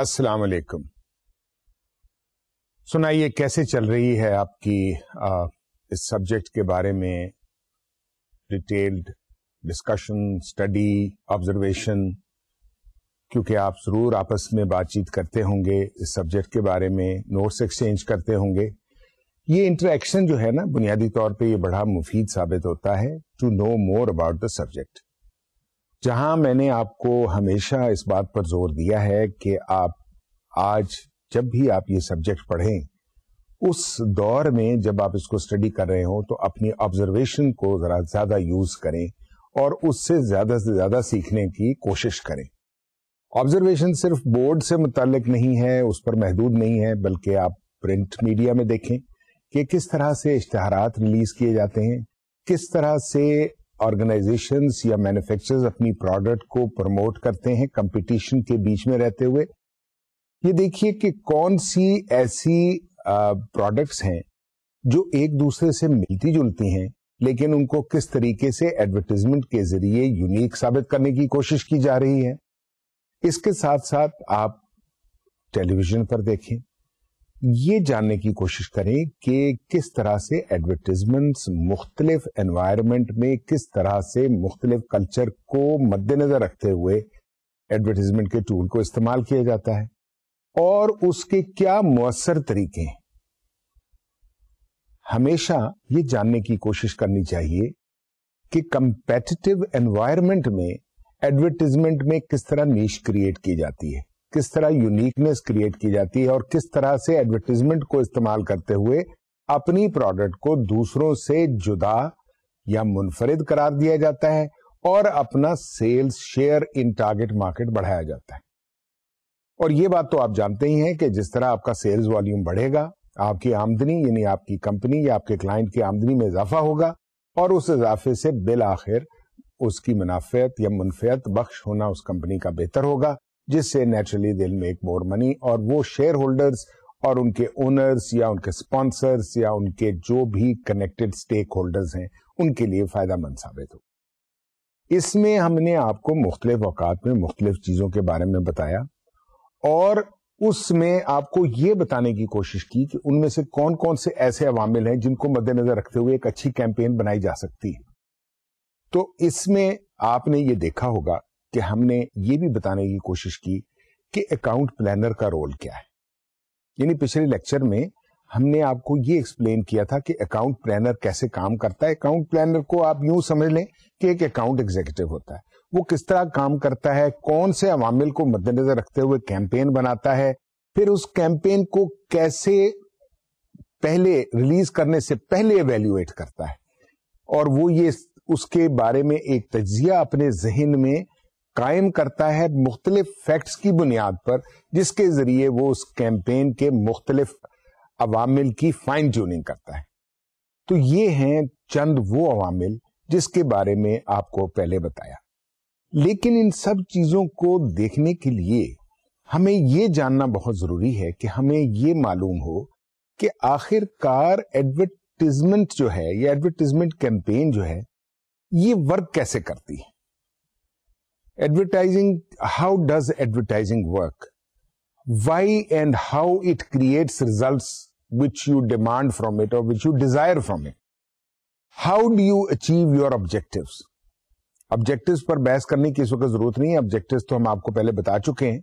السلام علیکم. سنائیے کیسے چل رہی ہے آپ کی اس سبجیکٹ کے بارے میں ڈیٹیلڈ ڈسکشن، اسٹڈی، آبزرویشن، کیونکہ آپ ضرور آپس میں بات چیت کرتے ہوں گے اس سبجیکٹ کے بارے میں، نوٹس ایکسچینج کرتے ہوں گے. یہ انٹریکشن جو ہے نا، بنیادی طور پہ یہ بڑا مفید ثابت ہوتا ہے to know more about the subject. جہاں میں نے آپ کو ہمیشہ اس بات پر زور دیا ہے کہ آپ آج جب بھی آپ یہ سبجیکٹ پڑھیں، اس دور میں جب آپ اس کو اسٹڈی کر رہے ہوں تو اپنی آبزرویشن کو ذرا زیادہ یوز کریں اور اس سے زیادہ سیکھنے کی کوشش کریں. آبزرویشن صرف بورڈ سے متعلق نہیں ہے، اس پر محدود نہیں ہے، بلکہ آپ پرنٹ میڈیا میں دیکھیں کہ کس طرح سے اشتہارات ریلیز کیے جاتے ہیں، کس طرح سے آرگنائزیشنز یا مینوفیکچررز اپنی پروڈکٹ کو پروموٹ کرتے ہیں کمپٹیشن کے بیچ میں رہتے ہوئے. یہ دیکھیے کہ کون سی ایسی پروڈکٹس ہیں جو ایک دوسرے سے ملتی جلتی ہیں، لیکن ان کو کس طریقے سے ایڈورٹائزمنٹ کے ذریعے یونیک ثابت کرنے کی کوشش کی جا رہی ہے. اس کے ساتھ ساتھ آپ ٹیلی ویژن پر دیکھیں، یہ جاننے کی کوشش کریں کہ کس طرح سے ایڈورٹائزمنٹس مختلف انوائرمنٹ میں کس طرح سے مختلف کلچر کو مد نظر رکھتے ہوئے ایڈورٹائزمنٹ کے ٹول کو استعمال کیا جاتا ہے اور اس کے کیا مؤثر طریقے ہیں. ہمیشہ یہ جاننے کی کوشش کرنی چاہیے کہ کمپیٹیٹو انوائرمنٹ میں ایڈورٹائزمنٹ میں کس طرح نیش کریٹ کی جاتی ہے، کس طرح یونیکنیس کریٹ کی جاتی ہے اور کس طرح سے ایڈورٹائزمنٹ کو استعمال کرتے ہوئے اپنی پروڈکٹ کو دوسروں سے جدا یا منفرد قرار دیا جاتا ہے اور اپنا sales share in target market بڑھایا جاتا ہے. اور یہ بات تو آپ جانتے ہی ہیں کہ جس طرح آپ کا سیلز والیوم بڑھے گا، آپ کی آمدنی یعنی آپ کی کمپنی یا آپ کے کلائنٹ کی آمدنی میں اضافہ ہوگا اور اس اضافے سے بالآخر اس کی منافعت یا منفعت بخش ہونا اس کمپنی کا بہتر ہوگا، جس سے نیچرلی دل میک مور منی اور وہ شیئر ہولڈرز اور ان کے اونرز یا ان کے اسپانسرز یا ان کے جو بھی کنیکٹڈ اسٹیک ہولڈرز ہیں ان کے لیے فائدہ مند ثابت ہو. اس میں ہم نے آپ کو مختلف اوقات میں مختلف چیزوں کے بارے میں بتایا اور اس میں آپ کو یہ بتانے کی کوشش کی کہ ان میں سے کون کون سے ایسے عوامل ہیں جن کو مد نظر رکھتے ہوئے ایک اچھی کیمپین بنائی جا سکتی ہے. تو اس میں آپ نے یہ دیکھا ہوگا کہ ہم نے یہ بھی بتانے کی کوشش کی کہ اکاؤنٹ پلانر کا رول کیا ہے. یعنی پچھلے لیکچر میں ہم نے آپ کو یہ ایکسپلین کیا تھا کہ اکاؤنٹ پلانر کیسے کام کرتا ہے. اکاؤنٹ پلانر کو آپ یوں سمجھ لیں کہ ایک اکاؤنٹ ایگزیکٹو ہوتا ہے. وہ کس طرح کام کرتا ہے، کون سے عوامل کو مد نظر رکھتے ہوئے کیمپین بناتا ہے، پھر اس کیمپین کو کیسے پہلے ریلیز کرنے سے پہلے ایویلیویٹ کرتا ہے اور وہ یہ اس کے بارے میں ایک تجزیہ اپنے ذہن میں قائم کرتا ہے مختلف فیکٹس کی بنیاد پر، جس کے ذریعے وہ اس کیمپین کے مختلف عوامل کی فائن ٹیوننگ کرتا ہے. تو یہ ہیں چند وہ عوامل جس کے بارے میں آپ کو پہلے بتایا. لیکن ان سب چیزوں کو دیکھنے کے لیے ہمیں یہ جاننا بہت ضروری ہے کہ ہمیں یہ معلوم ہو کہ آخر کار ایڈورٹائزمنٹ جو ہے یا ایڈورٹائزمنٹ کیمپین جو ہے یہ ورک کیسے کرتی ہے. Advertising, how does advertising work, why and how it creates results which you demand from it اور which you desire from it. How do you achieve your objectives. Objectives پر بحث کرنے کی اس وقت ضرورت نہیں ہے، آبجیکٹوس تو ہم آپ کو پہلے بتا چکے ہیں،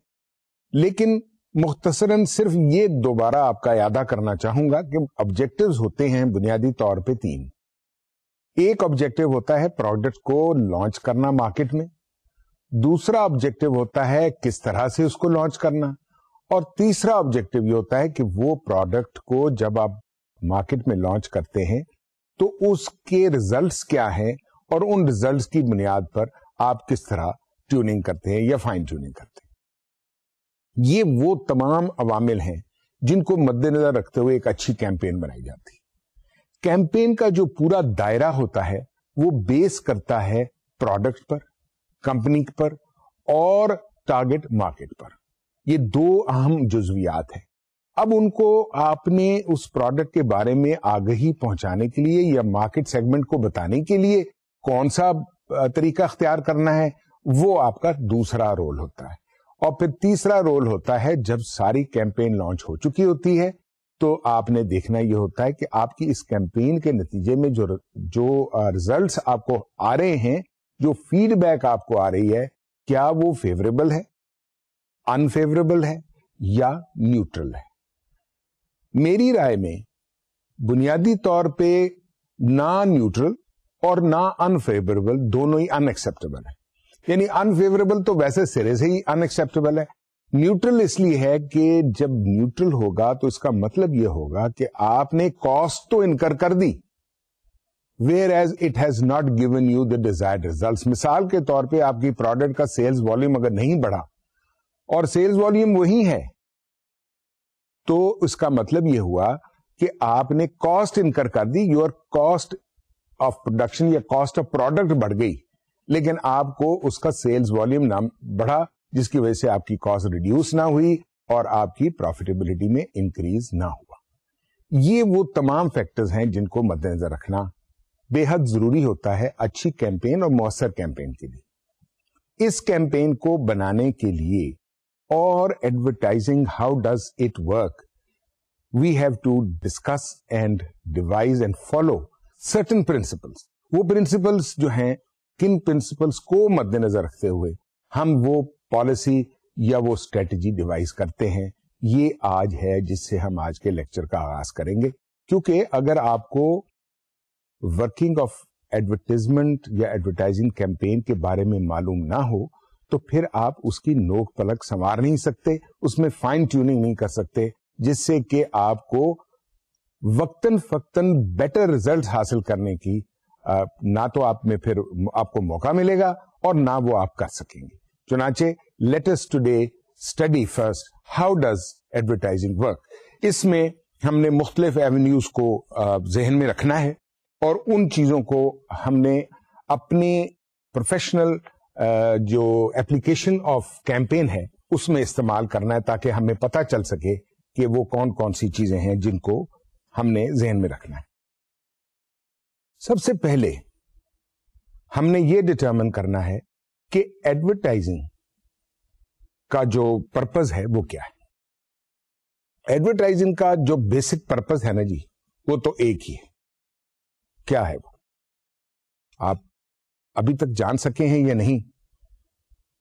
لیکن مختصراً صرف یہ دوبارہ آپ کا اعادہ کرنا چاہوں گا کہ آبجیکٹوز ہوتے ہیں بنیادی طور پہ تین. ایک آبجیکٹو ہوتا ہے پروڈکٹ کو لانچ کرنا مارکیٹ میں، دوسرا آبجیکٹو ہوتا ہے کس طرح سے اس کو لانچ کرنا، اور تیسرا آبجیکٹو یہ ہوتا ہے کہ وہ پروڈکٹ کو جب آپ مارکیٹ میں لانچ کرتے ہیں تو اس کے ریزلٹس کیا ہیں اور ان ریزلٹس کی بنیاد پر آپ کس طرح ٹیوننگ کرتے ہیں یا فائن ٹیوننگ کرتے ہیں. یہ وہ تمام عوامل ہیں جن کو مد نظر رکھتے ہوئے ایک اچھی کیمپین بنائی جاتی ہے. کیمپین کا جو پورا دائرہ ہوتا ہے وہ بیس کرتا ہے پروڈکٹ پر، کمپنی پر اور ٹارگٹ مارکیٹ پر. یہ دو اہم جزویات ہیں. اب ان کو آپ نے اس پروڈکٹ کے بارے میں آگہی پہنچانے کے لیے یا مارکیٹ سیگمنٹ کو بتانے کے لیے کون سا طریقہ اختیار کرنا ہے، وہ آپ کا دوسرا رول ہوتا ہے. اور پھر تیسرا رول ہوتا ہے جب ساری کیمپین لانچ ہو چکی ہوتی ہے تو آپ نے دیکھنا یہ ہوتا ہے کہ آپ کی اس کیمپین کے نتیجے میں جو ریزلٹس آپ کو آ رہے ہیں، جو فیڈ بیک آپ کو آ رہی ہے، کیا وہ فیوریبل ہے، انفیوریبل ہے یا نیوٹرل ہے. میری رائے میں بنیادی طور پہ نہ نیوٹرل اور نہ انفیوریبل دونوں ہی ان ایکسپٹیبل ہے. یعنی انفیوریبل تو ویسے سرے سے ہی ان ایکسپٹیبل ہے. نیوٹرل اس لیے ہے کہ جب نیوٹرل ہوگا تو اس کا مطلب یہ ہوگا کہ آپ نے کاسٹ تو انکر کر دی، whereas it has not given you the desired results. مثال کے طور پہ آپ کی پروڈکٹ کا سیلز والیوم اگر نہیں بڑھا اور سیلز والیوم وہی ہے تو اس کا مطلب یہ ہوا کہ آپ نے کاسٹ انکر کر دی، یور کاسٹ آف پروڈکشن یا کاسٹ آف پروڈکٹ بڑھ گئی، لیکن آپ کو اس کا سیلز والیوم نہ بڑھا، جس کی وجہ سے آپ کی کاسٹ ریڈیوس نہ ہوئی اور آپ کی پروفیٹیبلٹی میں انکریز نہ ہوا. یہ وہ تمام فیکٹرز ہیں جن کو مد نظر رکھنا بے حد ضروری ہوتا ہے اچھی کیمپین اور مؤثر کیمپین کے لیے. اس کیمپین کو بنانے کے لیے اور advertising how does it work, we have to discuss and devise and follow certain principles. وہ پرنسپلس جو ہیں، کن پرنسپلس کو مد نظر رکھتے ہوئے ہم وہ پالیسی یا وہ اسٹریٹجی ڈیوائز کرتے ہیں، یہ آج ہے جس سے ہم آج کے لیکچر کا آغاز کریں گے. کیونکہ اگر آپ کو ورکنگ آف ایڈورٹائزمنٹ یا ایڈورٹائزنگ کیمپین کے بارے میں معلوم نہ ہو تو پھر آپ اس کی نوک پلک سنوار نہیں سکتے، اس میں فائن ٹیوننگ نہیں کر سکتے، جس سے کہ آپ کو وقتاً فوقتاً بیٹر ریزلٹ حاصل کرنے کی نہ تو آپ میں پھر آپ کو موقع ملے گا اور نہ وہ آپ کر سکیں گے. چنانچہ let us today study first how does advertising work. اس میں ہم نے مختلف ایونیوز کو ذہن میں رکھنا ہے اور ان چیزوں کو ہم نے اپنے پروفیشنل جو ایپلیکیشن آف کیمپین ہے اس میں استعمال کرنا ہے، تاکہ ہمیں پتہ چل سکے کہ وہ کون کون سی چیزیں ہیں جن کو ہم نے ذہن میں رکھنا ہے. سب سے پہلے ہم نے یہ ڈٹرمن کرنا ہے کہ ایڈورٹائزنگ کا جو پرپز ہے وہ کیا ہے. ایڈورٹائزنگ کا جو بیسک پرپز ہے نا جی، وہ تو ایک ہی ہے. کیا ہے وہ؟ آپ ابھی تک جان سکے ہیں یا نہیں،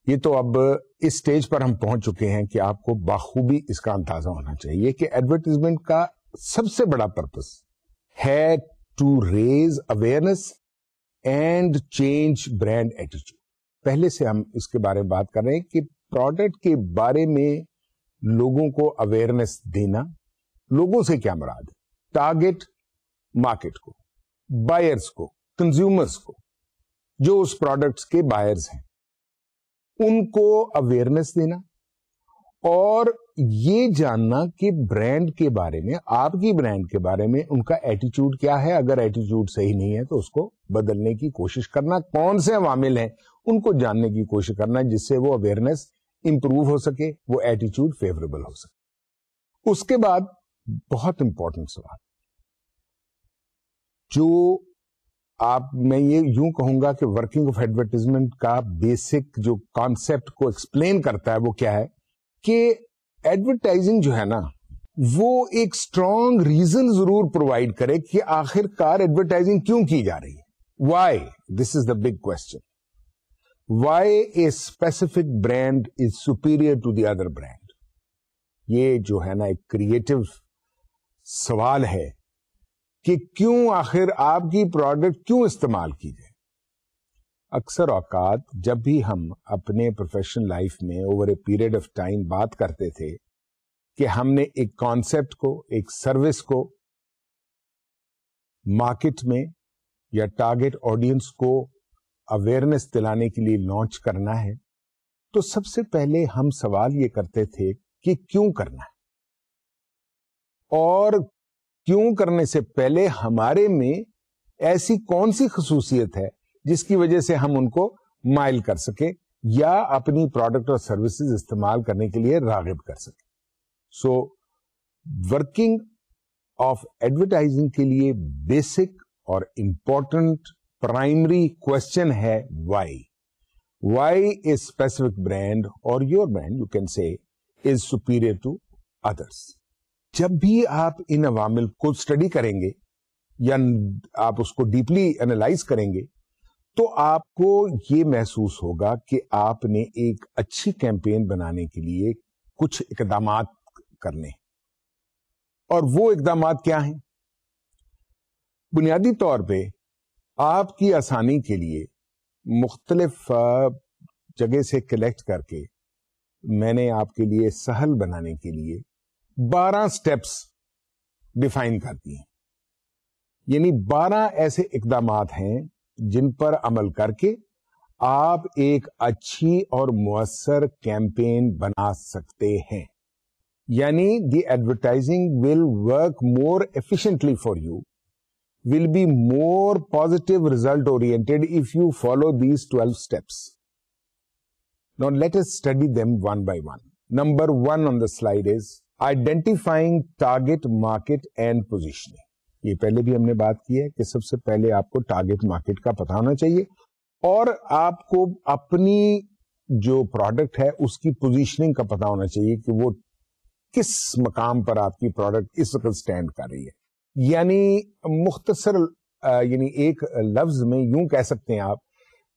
یہ تو اب اس سٹیج پر ہم پہنچ چکے ہیں کہ آپ کو بخوبی اس کا اندازہ ہونا چاہیے کہ ایڈورٹائزمنٹ کا سب سے بڑا پرپز ہے to raise awareness and change brand attitude. پہلے سے ہم اس کے بارے میں بات کر رہے ہیں کہ پروڈکٹ کے بارے میں لوگوں کو اویئرنیس دینا. لوگوں سے کیا مراد ہے؟ ٹارگیٹ مارکیٹ کو، بائرز کو، کنزیومرز کو، جو اس پروڈکٹس کے بائرز ہیں، ان کو اویئرنیس دینا اور یہ جاننا کہ برانڈ کے بارے میں، آپ کی برانڈ کے بارے میں ان کا ایٹیٹیوڈ کیا ہے. اگر ایٹیٹیوڈ صحیح نہیں ہے تو اس کو بدلنے کی کوشش کرنا. کون سے عوامل ہیں ان کو جاننے کی کوشش کرنا جس سے وہ اویئرنیس امپروو ہو سکے، وہ ایٹیٹیوڈ فیوریبل ہو سکے. اس کے بعد بہت امپورٹنٹ سوال جو میں یہ یوں کہوں گا کہ ورکنگ آف ایڈورٹائزمنٹ کا بیسک جو کانسیپٹ کو ایکسپلین کرتا ہے وہ کیا ہے کہ ایڈورٹائزنگ جو ہے نا وہ ایک اسٹرانگ ریزن ضرور پرووائڈ کرے کہ آخر کار ایڈورٹائزنگ کیوں کی جا رہی ہے. Why? This is the big question. Why a specific brand is superior to the other brand. یہ جو ہے نا ایک کریٹو سوال ہے کہ کیوں آخر آپ کی پروڈکٹ کیوں استعمال کی جائے. اکثر اوقات جب بھی ہم اپنے پروفیشنل لائف میں over a period of time بات کرتے تھے کہ ہم نے ایک کانسیپٹ کو، ایک سروس کو مارکیٹ میں یا ٹارگیٹ آڈینس کو اویئرنیس دلانے کے لیے لانچ کرنا ہے، تو سب سے پہلے ہم سوال یہ کرتے تھے کہ کیوں کرنا ہے، اور کیوں کرنے سے پہلے ہمارے میں ایسی کون سی خصوصیت ہے جس کی وجہ سے ہم ان کو مائل کر سکے یا اپنی پروڈکٹ اور سروسز استعمال کرنے کے لیے راغب کر سکے. سو ورکنگ آف ایڈورٹائزنگ کے لیے بیسک اور امپورٹنٹ پرائمری کوشچن ہے Y. why a specific brand or your brand, you can say, is superior to others. جب بھی آپ ان عوامل کو اسٹڈی کریں گے یا آپ اس کو ڈیپلی اینالائز کریں گے تو آپ کو یہ محسوس ہوگا کہ آپ نے ایک اچھی کیمپین بنانے کے لیے کچھ اقدامات کرنے. اور وہ اقدامات کیا ہیں؟ بنیادی طور پہ آپ کی آسانی کے لیے مختلف جگہ سے کلیکٹ کر کے میں نے آپ کے لیے سہل بنانے کے لیے 12 سٹیپس ڈیفائن کر دی ہیں. یعنی 12 ایسے اقدامات ہیں جن پر عمل کر کے آپ ایک اچھی اور مؤثر کیمپین بنا سکتے ہیں. یعنی the advertising will work more efficiently for you, will be more positive result oriented if you follow these 12 steps. Now let us study them one by one. Number 1 on the slide is identifying target market and positioning. یہ پہلے بھی ہم نے بات کی ہے کہ سب سے پہلے آپ کو ٹارگٹ مارکیٹ کا پتہ ہونا چاہیے اور آپ کو اپنی جو پروڈکٹ ہے اس کی پوزیشننگ کا پتہ ہونا چاہیے کہ وہ کس مقام پر آپ کی پروڈکٹ اس وقت اسٹینڈ کر رہی ہے. یعنی مختصر یعنی ایک لفظ میں یوں کہہ سکتے ہیں آپ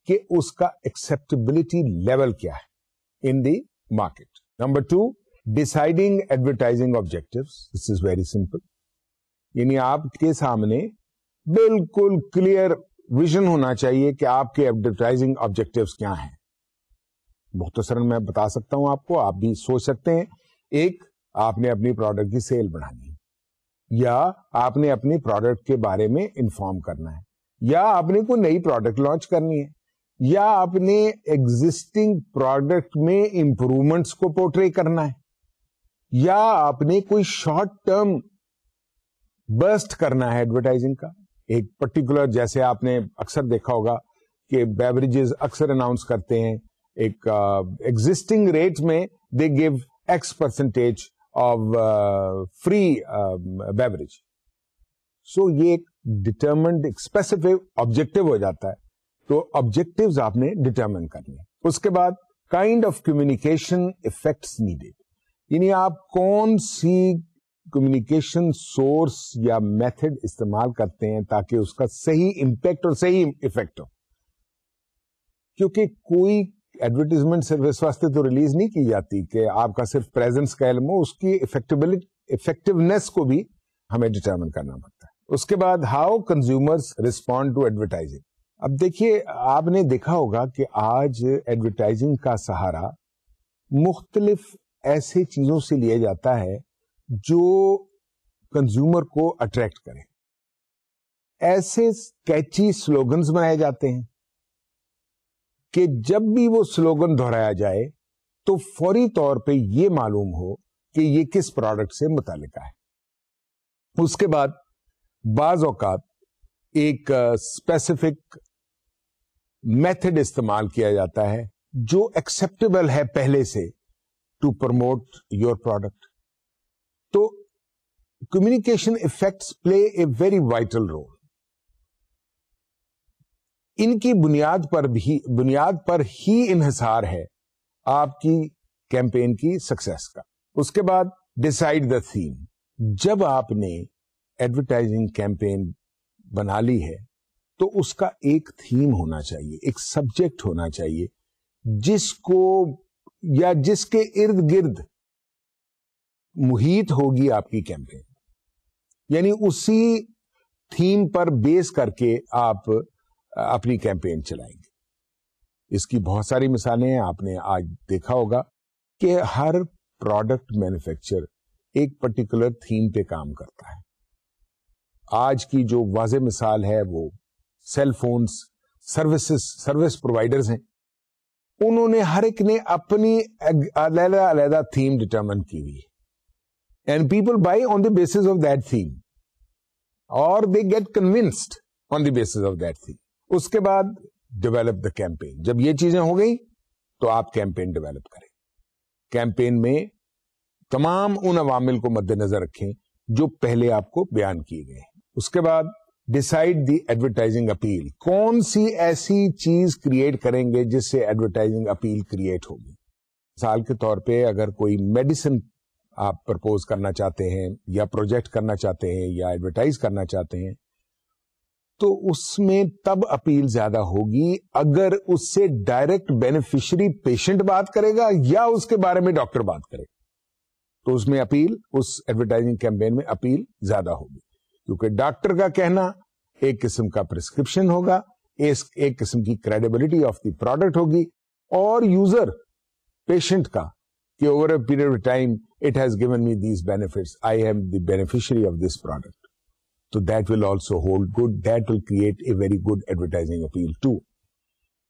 کہ اس کا ایکسپٹیبلٹی لیول کیا ہے in the market. Number 2, deciding advertising objectives. This is very simple. یعنی آپ کے سامنے بالکل کلیئر ویژن ہونا چاہیے کہ آپ کے ایڈورٹائزنگ آبجیکٹیوز کیا ہیں. مختصراً میں بتا سکتا ہوں آپ کو, آپ بھی سوچ سکتے ہیں. ایک, آپ نے اپنی پروڈکٹ کی سیل بڑھانی ہے, یا آپ نے اپنی پروڈکٹ کے بارے میں انفارم کرنا ہے, یا آپ نے کوئی نئی پروڈکٹ لانچ کرنی ہے, یا آپ نے ایگزسٹنگ پروڈکٹ میں امپروومنٹس کو پورٹری کرنا ہے, یا آپ نے کوئی شارٹ ٹرم برسٹ کرنا ہے ایڈورٹائزنگ کا. ایک پرٹیکولر, جیسے آپ نے اکثر دیکھا ہوگا کہ بیوریجز اکثر اناؤنس کرتے ہیں ایک ایگزسٹنگ ریٹ میں they give X% of free beverage. So یہ ایک ڈٹرمنڈ ایک اسپیسیفک آبجیکٹو ہو جاتا ہے. تو آبجیکٹوز آپ نے ڈٹرمن کرنے. اس کے بعد kind of communication effects needed. یعنی آپ کون سی کمیونیکیشن سورس یا میتھڈ استعمال کرتے ہیں تاکہ اس کا صحیح امپیکٹ اور صحیح افیکٹ ہو. کیونکہ کوئی ایڈورٹیزمنٹ صرف اس واسطے تو ریلیز نہیں کی جاتی کہ آپ کا صرف پریزنس کا علم ہو, اس کی افیکٹونیس کو بھی ہمیں ڈٹرمن کرنا پڑتا ہے. اس کے بعد how consumers respond to advertising. اب دیکھیے, آپ نے دیکھا ہوگا کہ آج ایڈورٹائزنگ کا سہارا مختلف ایسے چیزوں سے لیا جاتا ہے جو کنزیومر کو اٹریکٹ کرے. ایسے کیچی سلوگنز بنائے جاتے ہیں کہ جب بھی وہ سلوگن دہرایا جائے تو فوری طور پہ یہ معلوم ہو کہ یہ کس پروڈکٹ سے متعلقہ ہے. اس کے بعد بعض اوقات ایک اسپیسیفک میتھڈ استعمال کیا جاتا ہے جو ایکسپٹیبل ہے پہلے سے ٹو پروموٹ یور پروڈکٹ. تو communication effects play a very vital role. ان کی بنیاد پر ہی انحصار ہے آپ کی کیمپین کی سکسیس کا. اس کے بعد ڈیسائڈ دا تھیم. جب آپ نے ایڈورٹائزنگ کیمپین بنا لی ہے تو اس کا ایک تھیم ہونا چاہیے, ایک سبجیکٹ ہونا چاہیے جس کو یا جس کے ارد گرد محیط ہوگی آپ کی کیمپین. یعنی اسی تھیم پر بیس کر کے آپ اپنی کیمپین چلائیں گے. اس کی بہت ساری مثالیں ہیں. آپ نے آج دیکھا ہوگا کہ ہر پروڈکٹ مینوفیکچر ایک پرٹیکولر تھیم پہ کام کرتا ہے. آج کی جو واضح مثال ہے وہ سیل فونز سروس پرووائڈرز ہیں. انہوں نے ہر ایک نے اپنی علیحدہ تھیم ڈٹرمن کی ہوئی ہے, and people buy on the basis of that theme, اور they get convinced on the basis of that theme. اس کے بعد ڈیولپ دا کیمپین. جب یہ چیزیں ہو گئی تو آپ کیمپین ڈیولپ کریں. کیمپین میں تمام ان عوامل کو مد نظر رکھیں جو پہلے آپ کو بیان کیے گئے ہیں. اس کے بعد ڈیسائڈ دی ایڈورٹائزنگ اپیل. کون سی ایسی چیز کریٹ کریں گے جس سے ایڈورٹائزنگ اپیل کریٹ ہوگی. مثال کے طور پہ اگر کوئی میڈیسن آپ پرپوز کرنا چاہتے ہیں یا پروجیکٹ کرنا چاہتے ہیں یا ایڈورٹائز کرنا چاہتے ہیں تو اس میں تب اپیل زیادہ ہوگی اگر اس سے ڈائریکٹ بینیفیشری پیشنٹ بات کرے گا یا اس کے بارے میں ڈاکٹر بات کرے گا, تو اس میں اپیل, اس ایڈورٹائزنگ کیمپین میں اپیل زیادہ ہوگی, کیونکہ ڈاکٹر کا کہنا ایک قسم کا پرسکرپشن ہوگا, ایک قسم کی کریڈیبلٹی آف دی پروڈکٹ ہوگی, اور یوزر پیشنٹ کا کہ over a period of time it has given me these benefits, I am the beneficiary of this product. So that will also hold good. That will create a very good advertising appeal too.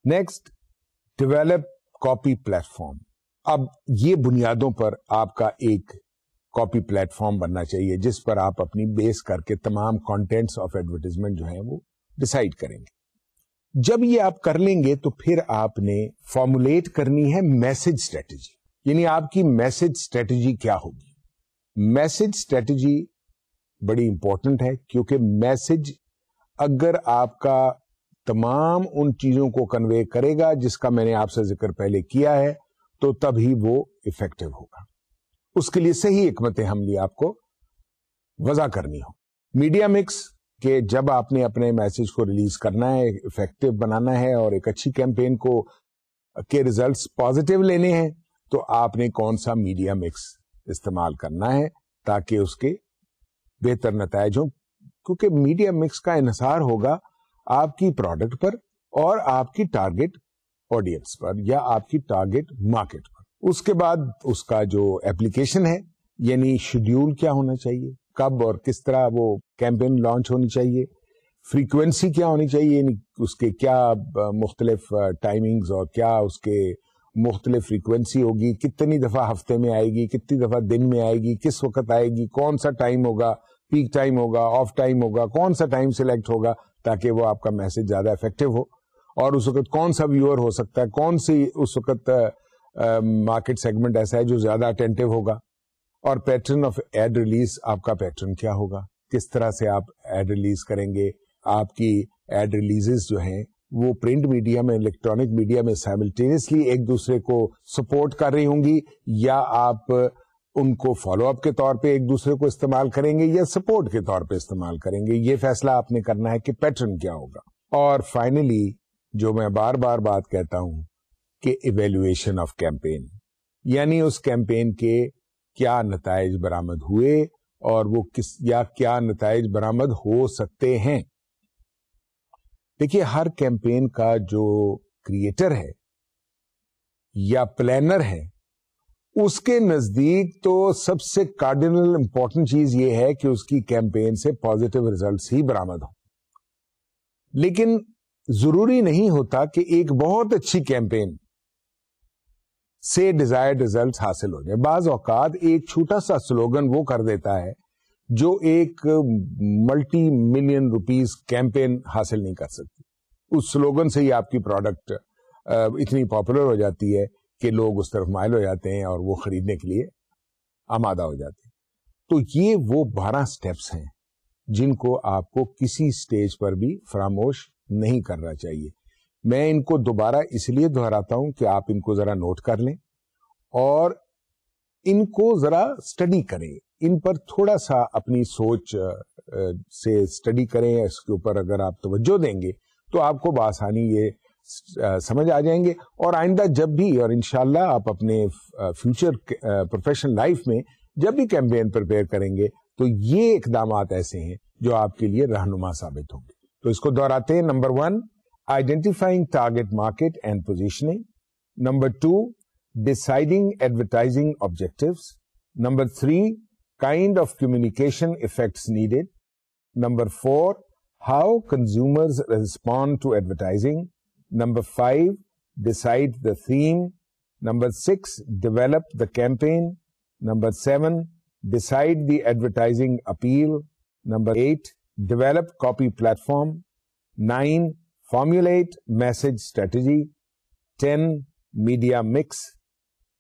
Next, develop copy platform. اب یہ بنیادوں پر آپ کا ایک copy plate form بننا چاہیے جس پر آپ اپنی بیس کر کے تمام کانٹینٹس آف ایڈورٹائزمنٹ جو ہیں وہ ڈسائڈ کریں گے. جب یہ آپ کر لیں گے تو پھر آپ نے فارمولیٹ کرنی ہے میسج اسٹریٹجی, یعنی آپ کی میسج اسٹریٹجی کیا ہوگی. میسج اسٹریٹجی بڑی امپورٹنٹ ہے کیونکہ میسج اگر آپ کا تمام ان چیزوں کو کنوے کرے گا جس کا میں نے آپ سے ذکر پہلے کیا ہے تو تبھی وہ افیکٹو ہوگا. اس کے لیے صحیح حکمت عملی آپ کو وضع کرنی ہو. میڈیا مکس کہ جب آپ نے اپنے میسج کو ریلیز کرنا ہے, افیکٹو بنانا ہے اور ایک اچھی کیمپین کو کے ریزلٹس پازیٹیو لینے ہیں تو آپ نے کون سا میڈیا مکس استعمال کرنا ہے تاکہ اس کے بہتر نتائج ہوں, کیونکہ میڈیا مکس کا انحصار ہوگا آپ کی پروڈکٹ پر اور آپ کی ٹارگٹ آڈینس پر یا آپ کی ٹارگٹ مارکیٹ پر. اس کے بعد اس کا جو ایپلیکیشن ہے یعنی شیڈیول کیا ہونا چاہیے, کب اور کس طرح وہ کیمپین لانچ ہونی چاہیے, فریکوینسی کیا ہونی چاہیے, یعنی اس کے کیا مختلف ٹائمنگز اور کیا اس کے مختلف فریکوینسی ہوگی, کتنی دفعہ ہفتے میں آئے گی, کتنی دفعہ دن میں آئے گی, کس وقت آئے گی, کون سا ٹائم ہوگا, پیک ٹائم ہوگا, آف ٹائم ہوگا, کون سا ٹائم سلیکٹ ہوگا تاکہ وہ آپ کا میسج زیادہ افیکٹو ہو, اور اس وقت کون سا ویور ہو سکتا ہے, کون سی اس وقت مارکیٹ سیگمنٹ ایسا ہے جو زیادہ اٹینٹو ہوگا, اور پیٹرن آف ایڈ ریلیز آپ کا پیٹرن کیا ہوگا, کس طرح سے آپ ایڈ ریلیز کریں گے. آپ کی ایڈ ریلیزز جو ہیں وہ پرنٹ میڈیا میں, الیکٹرانک میڈیا میں سائملٹینیسلی ایک دوسرے کو سپورٹ کر رہی ہوں گی, یا آپ ان کو فالو اپ کے طور پہ ایک دوسرے کو استعمال کریں گے یا سپورٹ کے طور پہ استعمال کریں گے. یہ فیصلہ آپ نے کرنا ہے کہ پیٹرن کیا ہوگا. اور فائنلی جو میں بار بار بات کہتا ہوں کہ ایویلویشن آف کیمپین, یعنی اس کیمپین کے کیا نتائج برآمد ہوئے اور وہ کیا نتائج برآمد ہو سکتے ہیں. دیکھیے ہر کیمپین کا جو کریٹر ہے یا پلانر ہے اس کے نزدیک تو سب سے کارڈینل امپورٹنٹ چیز یہ ہے کہ اس کی کیمپین سے پازیٹیو ریزلٹس ہی برآمد ہوں. لیکن ضروری نہیں ہوتا کہ ایک بہت اچھی کیمپین سے ڈیزائرڈ ریزلٹس حاصل ہو جائے. بعض اوقات ایک چھوٹا سا سلوگن وہ کر دیتا ہے جو ایک ملٹی ملین روپیز کیمپین حاصل نہیں کر سکتی. اس سلوگن سے ہی آپ کی پروڈکٹ اتنی پاپولر ہو جاتی ہے کہ لوگ اس طرف مائل ہو جاتے ہیں اور وہ خریدنے کے لیے آمادہ ہو جاتے ہیں. تو یہ وہ 12 سٹیپس ہیں جن کو آپ کو کسی سٹیج پر بھی فراموش نہیں کرنا چاہیے. میں ان کو دوبارہ اس لیے دہراتا ہوں کہ آپ ان کو ذرا نوٹ کر لیں اور ان کو ذرا اسٹڈی کریں, ان پر تھوڑا سا اپنی سوچ سے اسٹڈی کریں. اس کے اوپر اگر آپ توجہ دیں گے تو آپ کو بآسانی یہ سمجھ آ جائیں گے, اور آئندہ جب بھی, اور انشاءاللہ آپ اپنے فیوچر پروفیشنل لائف میں جب بھی کیمپین پریپیئر کریں گے تو یہ اقدامات ایسے ہیں جو آپ کے لیے رہنما ثابت ہوں گے. تو اس کو دہراتے ہیں. Number 1, identifying target market and positioning. Number 2, deciding advertising objectives. Number 3, kind of communication effects needed. Number 4, how consumers respond to advertising. Number 5, decide the theme. Number 6, develop the campaign. Number 7, decide the advertising appeal. Number 8, develop copy platform. 9, formulate message strategy. 10, media mix.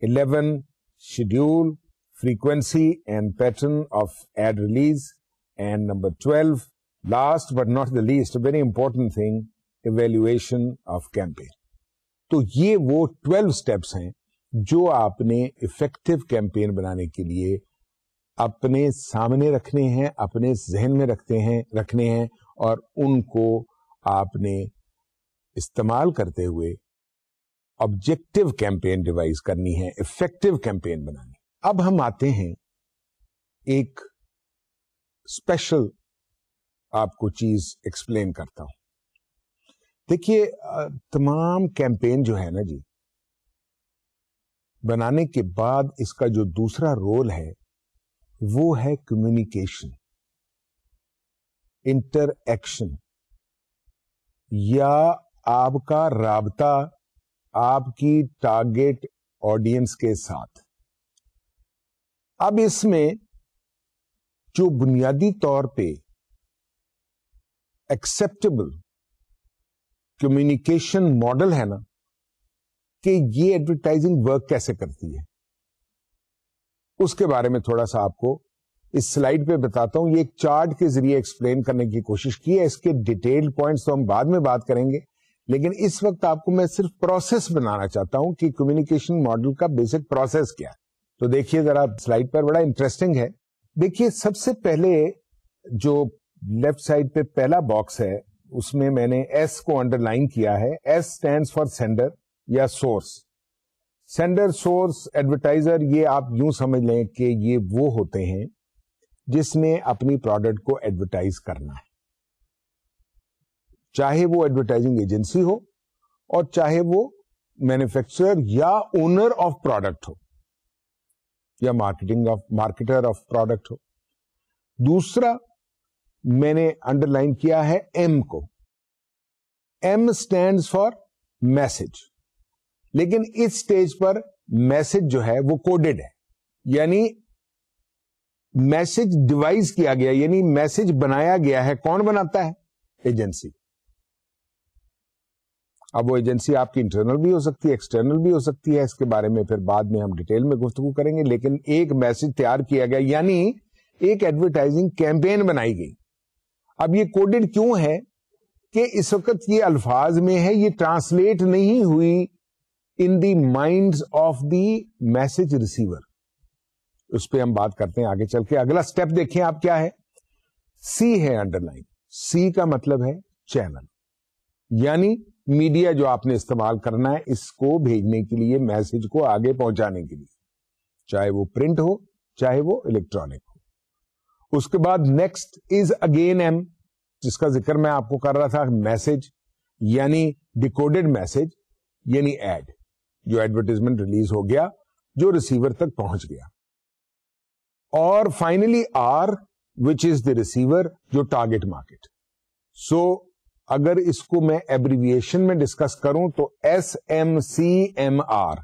11, schedule, frequency and pattern of ad release. And number 12, Last but not the least, a very important thing, evaluation of campaign. تو یہ وہ 12 steps ہیں جو آپ نے effective campaign بنانے کے لیے اپنے سامنے رکھنے ہیں, اپنے ذہن میں رکھنے ہیں اور ان کو آپ نے استعمال کرتے ہوئے آبجیکٹو کیمپین ڈیوائز کرنی ہے, افیکٹو کیمپین بنانی. اب ہم آتے ہیں ایک اسپیشل آپ کو چیز ایکسپلین کرتا ہوں. دیکھیے تمام کیمپین جو ہے نا جی, بنانے کے بعد اس کا جو دوسرا رول ہے وہ ہے کمیونیکیشن, انٹر ایکشن, یا آپ کا رابطہ آپ کی ٹارگیٹ آڈینس کے ساتھ. اب اس میں جو بنیادی طور پہ ایکسپٹیبل کمیونیکیشن ماڈل ہے نا, کہ یہ ایڈورٹائزنگ ورک کیسے کرتی ہے, اس کے بارے میں تھوڑا سا آپ کو اس سلائیڈ پہ بتاتا ہوں. یہ ایک چارٹ کے ذریعے ایکسپلین کرنے کی کوشش کی ہے. اس کے ڈیٹیل پوائنٹس تو ہم بعد میں بات کریں گے, لیکن اس وقت آپ کو میں صرف پروسیس بنانا چاہتا ہوں کہ کمیونیکیشن ماڈل کا بیسک پروسیس کیا ہے. تو دیکھیے ذرا سلائیڈ پر, بڑا انٹرسٹنگ ہے. دیکھیے سب سے پہلے جو لیفٹ سائڈ پہ پہلا باکس ہے اس میں میں نے ایس کو انڈر لائن کیا ہے. ایس اسٹینڈس فار سینڈر یا سورس. سینڈر, سورس, ایڈورٹائزر, یہ آپ یوں سمجھ لیں کہ یہ وہ ہوتے ہیں جس نے اپنی پروڈکٹ کو ایڈورٹائز کرنا ہے, چاہے وہ ایڈورٹائزنگ ایجنسی ہو اور چاہے وہ مینوفیکچرر یا اونر آف پروڈکٹ ہو یا مارکیٹر آف پروڈکٹ ہو. دوسرا میں نے انڈر لائن کیا ہے ایم کو. ایم اسٹینڈس فار میسج, لیکن اس سٹیج پر میسج جو ہے وہ کوڈڈ ہے, یعنی میسج ڈیوائز کیا گیا, یعنی میسج بنایا گیا ہے. کون بناتا ہے؟ ایجنسی. اب وہ ایجنسی آپ کی انٹرنل بھی ہو سکتی ہے, ایکسٹرنل بھی ہو سکتی ہے, اس کے بارے میں پھر بعد میں ہم ڈیٹیل میں گفتگو کریں گے. لیکن ایک میسج تیار کیا گیا, یعنی ایک ایڈورٹائزنگ کیمپین بنائی گئی. اب یہ کوڈڈ کیوں ہے کہ اس وقت یہ الفاظ میں ہے, یہ ٹرانسلیٹ نہیں ہوئی in the minds of the message receiver. اس پہ ہم بات کرتے ہیں آگے چل کے. اگلا سٹیپ دیکھیں آپ کیا ہے, سی ہے انڈر لائن. سی کا مطلب ہے چینل, یعنی میڈیا جو آپ نے استعمال کرنا ہے اس کو بھیجنے کے لیے, میسج کو آگے پہنچانے کے لیے, چاہے وہ پرنٹ ہو چاہے وہ الیکٹرانک ہو. اس کے بعد نیکسٹ از اگین ایم, جس کا ذکر میں آپ کو کر رہا تھا, میسج یعنی ڈیکوڈڈ میسج, یعنی ایڈ, جو ایڈورٹائزمنٹ ریلیز ہو گیا, جو ریسیور تک پہنچ گیا. اور finally R which is the receiver, جو ٹارگیٹ مارکیٹ. سو اگر اس کو میں ایبریویشن میں ڈسکس کروں تو S M C M R,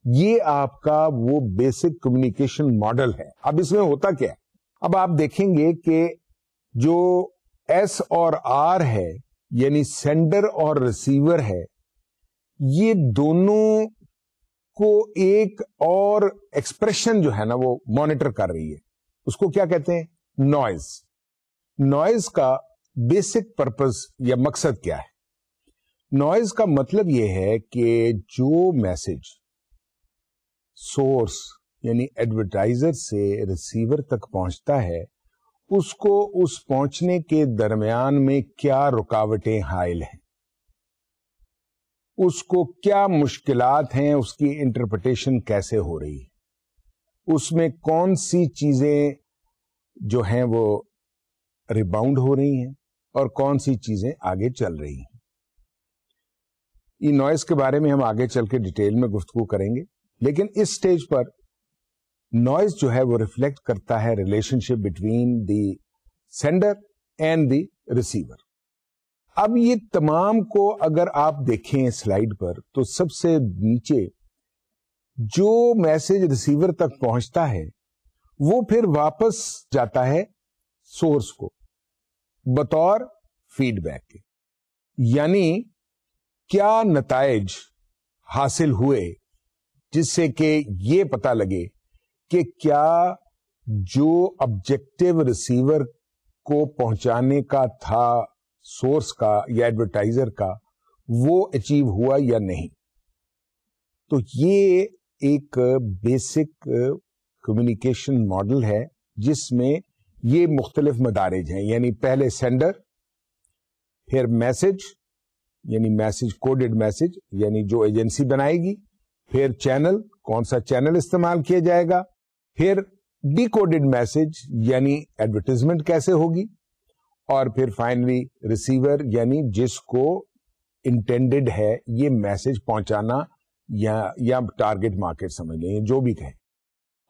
یہ آپ کا وہ بیسک کمیونیکیشن ماڈل ہے. اب اس میں ہوتا کیا ہے, اب آپ دیکھیں گے کہ جو ایس اور آر ہے, یعنی سینڈر اور ریسیور ہے, یہ دونوں کو ایک اور ایکسپریشن جو ہے نا وہ مانیٹر کر رہی ہے. اس کو کیا کہتے ہیں؟ نوائز. نوائز کا بیسک پرپز یا مقصد کیا ہے؟ نوائز کا مطلب یہ ہے کہ جو میسج سورس یعنی ایڈورٹائزر سے ریسیور تک پہنچتا ہے, اس کو اس پہنچنے کے درمیان میں کیا رکاوٹیں حائل ہیں, اس کو کیا مشکلات ہیں, اس کی انٹرپریٹیشن کیسے ہو رہی ہے, اس میں کون سی چیزیں جو ہیں وہ ریباؤنڈ ہو رہی ہیں اور کون سی چیزیں آگے چل رہی ہیں. یہ نوائز کے بارے میں ہم آگے چل کے ڈیٹیل میں گفتگو کریں گے, لیکن اس سٹیج پر نوائز جو ہے وہ ریفلیکٹ کرتا ہے relation ship between the sender and the receiver. اب یہ تمام کو اگر آپ دیکھیں سلائیڈ پر تو سب سے نیچے جو میسج ریسیور تک پہنچتا ہے وہ پھر واپس جاتا ہے سورس کو بطور فیڈ بیک کے, یعنی کیا نتائج حاصل ہوئے جس سے کہ یہ پتا لگے کہ کیا جو آبجیکٹو ریسیور کو پہنچانے کا تھا سورس کا یا ایڈورٹائزر کا وہ اچیو ہوا یا نہیں. تو یہ ایک بیسک کمیونیکیشن ماڈل ہے جس میں یہ مختلف مدارج ہیں، یعنی پہلے سینڈر، پھر میسج یعنی میسج کوڈڈ میسج یعنی جو ایجنسی بنائے گی، پھر چینل، کون سا چینل استعمال کیا جائے گا، پھر ڈی کوڈڈ میسج یعنی ایڈورٹیزمنٹ کیسے ہوگی، اور پھر فائنلی ریسیور یعنی جس کو انٹینڈڈ ہے یہ میسج پہنچانا یا ٹارگٹ مارکیٹ سمجھ لیں جو بھی کہیں،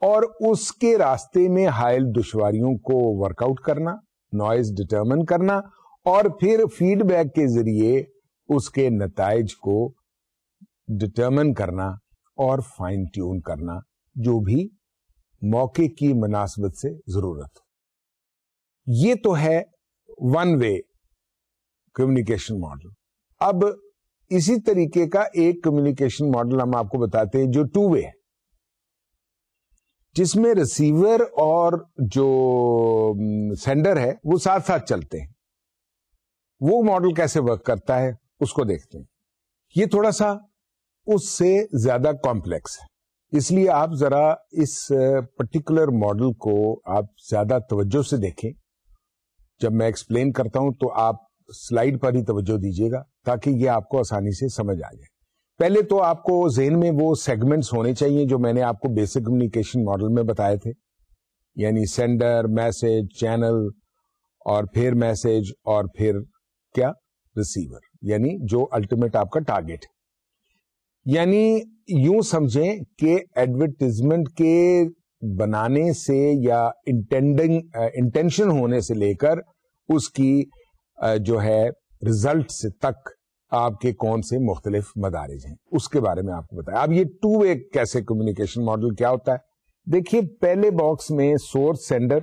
اور اس کے راستے میں حائل دشواریوں کو ورک آؤٹ کرنا، نوائز ڈٹرمن کرنا، اور پھر فیڈ بیک کے ذریعے اس کے نتائج کو ڈٹرمن کرنا اور فائن ٹیون کرنا جو بھی موقع کی مناسبت سے ضرورت. یہ تو ہے ون وے کمیونیکیشن ماڈل. اب اسی طریقے کا ایک کمیونیکیشن ماڈل ہم آپ کو بتاتے ہیں جو ٹو وے ہے، جس میں ریسیور اور جو سینڈر ہے وہ ساتھ ساتھ چلتے ہیں. وہ ماڈل کیسے ورک کرتا ہے اس کو دیکھتے ہیں. یہ تھوڑا سا اس سے زیادہ کمپلیکس ہے، اس لیے آپ ذرا اس پرٹیکولر ماڈل کو آپ زیادہ توجہ سے دیکھیں. جب میں ایکسپلین کرتا ہوں تو آپ سلائیڈ پر ہی توجہ دیجیے گا تاکہ یہ آپ کو آسانی سے سمجھ آ جائے. پہلے تو آپ کو ذہن میں وہ سیگمنٹس ہونے چاہیے جو میں نے آپ کو بیسک کمیونیکیشن ماڈل میں بتائے تھے، یعنی سینڈر، میسج، چینل، اور پھر میسج، اور پھر کیا، ریسیور، یعنی جو الٹیمیٹ آپ کا ٹارگیٹ ہے. یعنی یوں سمجھیں کہ ایڈورٹیزمنٹ کے بنانے سے یا انٹینشن ہونے سے لے کر اس کی جو ہے ریزلٹس تک آپ کے کون سے مختلف مدارج ہیں اس کے بارے میں آپ کو بتایا. اب یہ ٹو وے کیسے کمیونیکیشن ماڈل کیا ہوتا ہے؟ دیکھیے پہلے باکس میں سورس سینڈر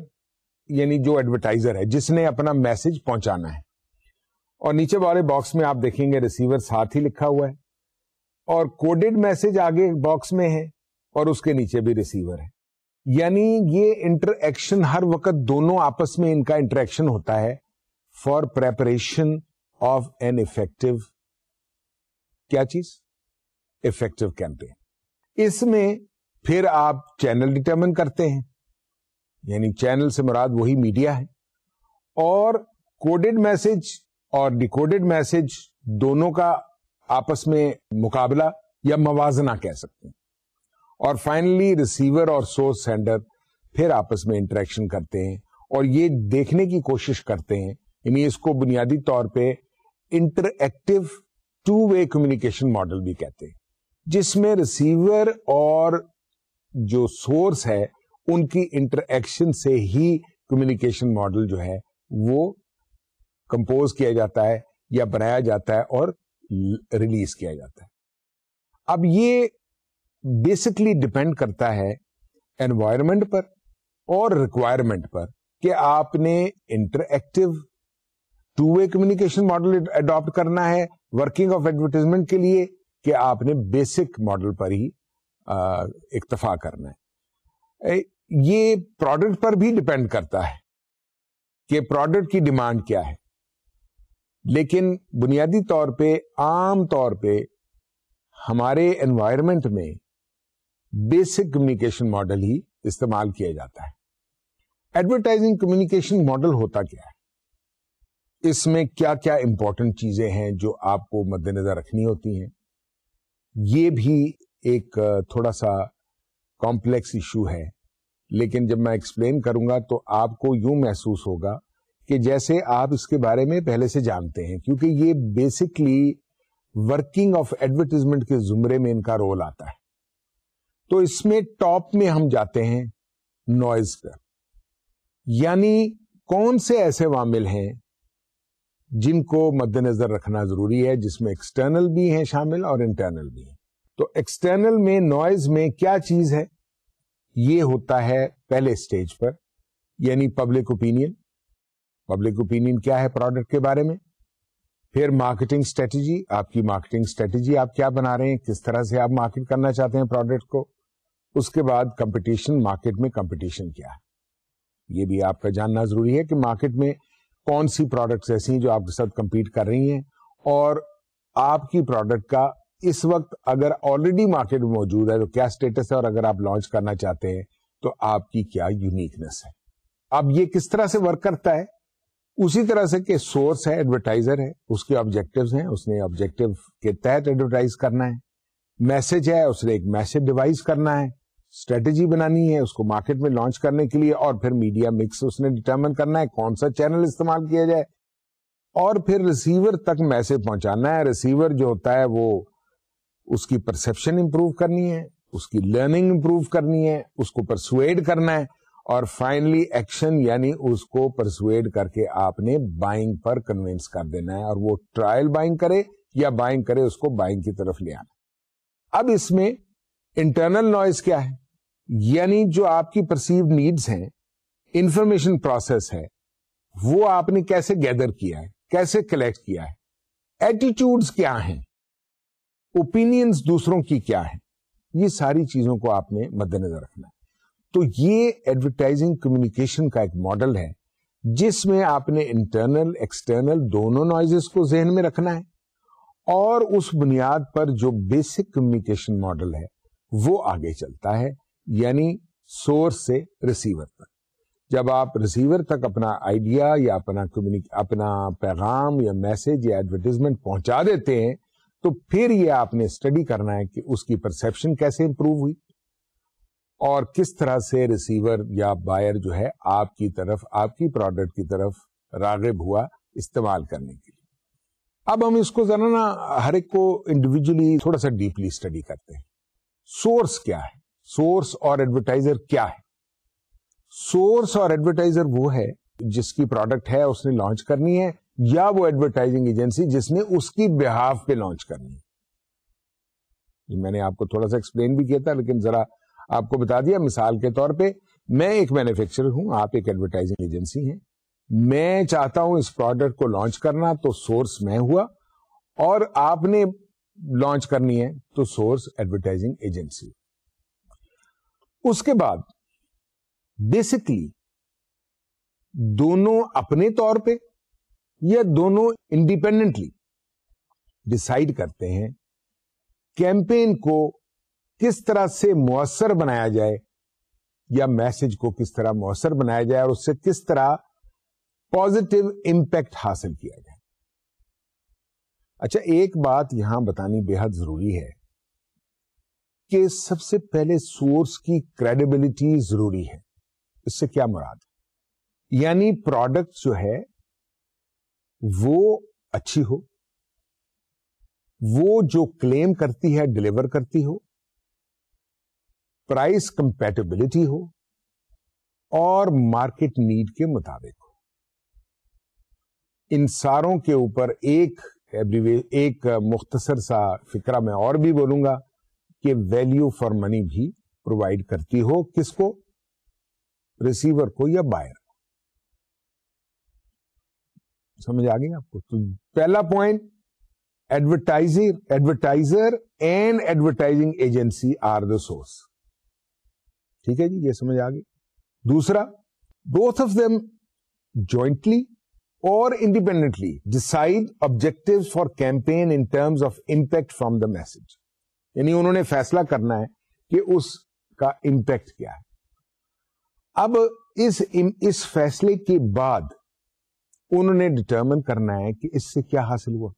یعنی جو ایڈورٹائزر ہے جس نے اپنا میسج پہنچانا ہے، اور نیچے والے باکس میں آپ دیکھیں گے ریسیور ساتھ ہی لکھا ہوا ہے، اور کوڈڈ میسج آگے باکس میں ہے اور اس کے نیچے بھی ریسیور ہے. یعنی یہ انٹر ایکشن ہر وقت دونوں آپس میں ان کا انٹریکشن ہوتا ہے for preparation of an effective کیا چیز، افیکٹو کیمپین. اس میں پھر آپ چینل ڈٹرمن کرتے ہیں، یعنی چینل سے مراد وہی میڈیا ہے، اور کوڈڈ میسج اور ڈیکوڈڈ میسج دونوں کا آپس میں مقابلہ یا موازنہ کہہ سکتے ہیں. اور فائنلی ریسیور اور سورس سینڈر پھر آپس میں انٹریکشن کرتے ہیں اور یہ دیکھنے کی کوشش کرتے ہیں، یعنی اس کو بنیادی طور پہ interactive two way communication model بھی کہتے ہیں، جس میں ریسیور اور جو سورس ہے ان کی انٹر ایکشن سے ہی کمیونیکیشن ماڈل جو ہے وہ کمپوز کیا جاتا ہے یا بنایا جاتا ہے اور ریلیز کیا جاتا ہے. اب یہ بیسکلی ڈپینڈ کرتا ہے انوائرمنٹ پر اور ریکوائرمنٹ پر کہ آپ نے interactive two way communication model adapt کرنا ہے ورکنگ آف ایڈورٹیزمنٹ کے لیے کہ آپ نے بیسک ماڈل پر ہی اکتفا کرنا ہے. یہ پروڈکٹ پر بھی ڈپینڈ کرتا ہے کہ پروڈکٹ کی ڈیمانڈ کیا ہے، لیکن بنیادی طور پہ عام طور پہ ہمارے انوائرمنٹ میں بیسک کمیونیکیشن ماڈل ہی استعمال کیا جاتا ہے. ایڈورٹائزنگ کمیونیکیشن ماڈل ہوتا کیا ہے؟ اس میں کیا کیا امپورٹنٹ چیزیں ہیں جو آپ کو مد نظر رکھنی ہوتی ہیں؟ یہ بھی ایک تھوڑا سا کمپلیکس ایشو ہے، لیکن جب میں ایکسپلین کروں گا تو آپ کو یوں محسوس ہوگا کہ جیسے آپ اس کے بارے میں پہلے سے جانتے ہیں، کیونکہ یہ بیسکلی ورکنگ آف ایڈورٹیزمنٹ کے زمرے میں ان کا رول آتا ہے. تو اس میں ٹاپ میں ہم جاتے ہیں نوائز پر، یعنی کون سے ایسے عوامل ہیں جن کو مد نظر رکھنا ضروری ہے، جس میں ایکسٹرنل بھی ہیں شامل اور انٹرنل بھی ہیں. تو ایکسٹرنل میں نوائز میں کیا چیز ہے؟ یہ ہوتا ہے پہلے سٹیج پر، یعنی پبلک اوپینین. پبلک اوپینین کیا ہے پروڈکٹ کے بارے میں؟ پھر مارکیٹنگ اسٹریٹجی، آپ کی مارکیٹنگ اسٹریٹجی آپ کیا بنا رہے ہیں، کس طرح سے آپ مارکیٹ کرنا چاہتے ہیں پروڈکٹ کو. اس کے بعد کمپٹیشن، مارکیٹ میں کمپٹیشن کیا ہے. یہ بھی آپ کا جاننا ضروری ہے کہ مارکیٹ میں کون سی پروڈکٹس ایسی ہیں جو آپ کے ساتھ کمپیٹ کر رہی ہیں, اور آپ کی پروڈکٹ کا اس وقت اگر آلریڈی مارکیٹ میں موجود ہے تو کیا اسٹیٹس ہے, اور اگر آپ لانچ کرنا چاہتے ہیں تو آپ کی کیا یونیکنیس ہے. اب یہ کس طرح سے ورک کرتا ہے؟ اسی طرح سے کہ سورس ہے, ایڈورٹائزر ہے, اس کے آبجیکٹوز ہیں, اس نے آبجیکٹو کے تحت ایڈورٹائز کرنا ہے. میسج ہے, اس نے ایک میسج ڈیوائز کرنا ہے. اسٹریٹجی بنانی ہے اس کو مارکیٹ میں لانچ کرنے کے لیے, اور پھر میڈیا مکس اس نے ڈٹرمن کرنا ہے کون سا چینل استعمال کیا جائے, اور پھر ریسیور تک میسج پہنچانا ہے. ریسیور جو ہوتا ہے وہ اس کی پرسپشن امپروو کرنی ہے, اس کی لرننگ امپروو کرنی ہے, اس کو پرسویڈ کرنا ہے, اور فائنلی ایکشن یعنی اس کو پرسویڈ کر کے آپ نے بائنگ پر کنوینس کر دینا ہے, اور وہ ٹرائل بائنگ کرے یا بائنگ کرے اس کو بائنگ کی طرف لے آنا. اب اس میں انٹرنل نوائز کیا ہے, یعنی جو آپ کی پرسیوڈ نیڈز ہیں, انفارمیشن پروسیس ہے, وہ آپ نے کیسے گیدر کیا ہے, کیسے کلیکٹ کیا ہے, ایٹیٹیوڈز کیا ہیں, اوپینینز دوسروں کی کیا ہے, یہ ساری چیزوں کو آپ نے مد نظر رکھنا ہے. تو یہ ایڈورٹائزنگ کمیونیکیشن کا ایک ماڈل ہے جس میں آپ نے انٹرنل ایکسٹرنل دونوں نوائزز کو ذہن میں رکھنا ہے, اور اس بنیاد پر جو بیسک کمیونیکیشن ماڈل ہے وہ آگے چلتا ہے, یعنی سورس سے ریسیور تک. جب آپ ریسیور تک اپنا آئیڈیا یا اپنا پیغام یا میسج یا ایڈورٹیزمنٹ پہنچا دیتے ہیں تو پھر یہ آپ نے اسٹڈی کرنا ہے کہ اس کی پرسپشن کیسے امپروو ہوئی, اور کس طرح سے ریسیور یا بائر جو ہے آپ کی طرف, آپ کی پروڈکٹ کی طرف راغب ہوا استعمال کرنے کے لیے. اب ہم اس کو ذرا نا ہر ایک کو انڈیویجلی تھوڑا سا ڈیپلی اسٹڈی کرتے ہیں. سورس کیا ہے, سورس اور ایڈورٹائزر کیا ہے؟ سورس اور ایڈورٹائزر وہ ہے جس کی پروڈکٹ ہے اس نے لانچ کرنی ہے, یا وہ ایڈورٹائزنگ ایجنسی جس نے اس کی بہاف پہ لانچ کرنی ہے. میں نے آپ کو تھوڑا سا ایکسپلین بھی کیا تھا, لیکن ذرا آپ کو بتا دیا. مثال کے طور پہ میں ایک مینوفیکچرر ہوں, آپ ایک ایڈورٹائزنگ ایجنسی ہیں, میں چاہتا ہوں اس پروڈکٹ کو لانچ کرنا, تو سورس میں ہوا, اور آپ نے لانچ کرنی ہے تو سورس ایڈورٹائزنگ ایجنسی. اس کے بعد بیسکلی دونوں اپنے طور پہ یا دونوں انڈیپینڈنٹلی ڈسائیڈ کرتے ہیں کیمپین کو کس طرح سے مؤثر بنایا جائے, یا میسج کو کس طرح مؤثر بنایا جائے, اور اس سے کس طرح پازیٹو امپیکٹ حاصل کیا جائے. اچھا, ایک بات یہاں بتانی بے حد ضروری ہے کہ سب سے پہلے سورس کی کریڈیبلٹی ضروری ہے. اس سے کیا مراد ہے؟ یعنی پروڈکٹ جو ہے وہ اچھی ہو, وہ جو کلیم کرتی ہے ڈلیور کرتی ہو, پرائس کمپیٹیبلٹی ہو, اور مارکیٹ نیڈ کے مطابق ہو. ان ساروں کے اوپر ایک مختصر سا فکرہ میں اور بھی بولوں گا کہ ویلیو فار منی بھی پرووائڈ کرتی ہو. کس کو؟ ریسیور کو یا بائر کو. سمجھ آ گئی آپ کو؟ تو پہلا point, advertiser and advertising agency are the source. ٹھیک ہے جی, یہ سمجھ آ گئی. دوسرا, both of them jointly or independently decide objectives for campaign in terms of impact from the message. یعنی انہوں نے فیصلہ کرنا ہے کہ اس کا امپیکٹ کیا ہے. اب اس فیصلے کے بعد انہوں نے ڈٹرمن کرنا ہے کہ اس سے کیا حاصل ہوا.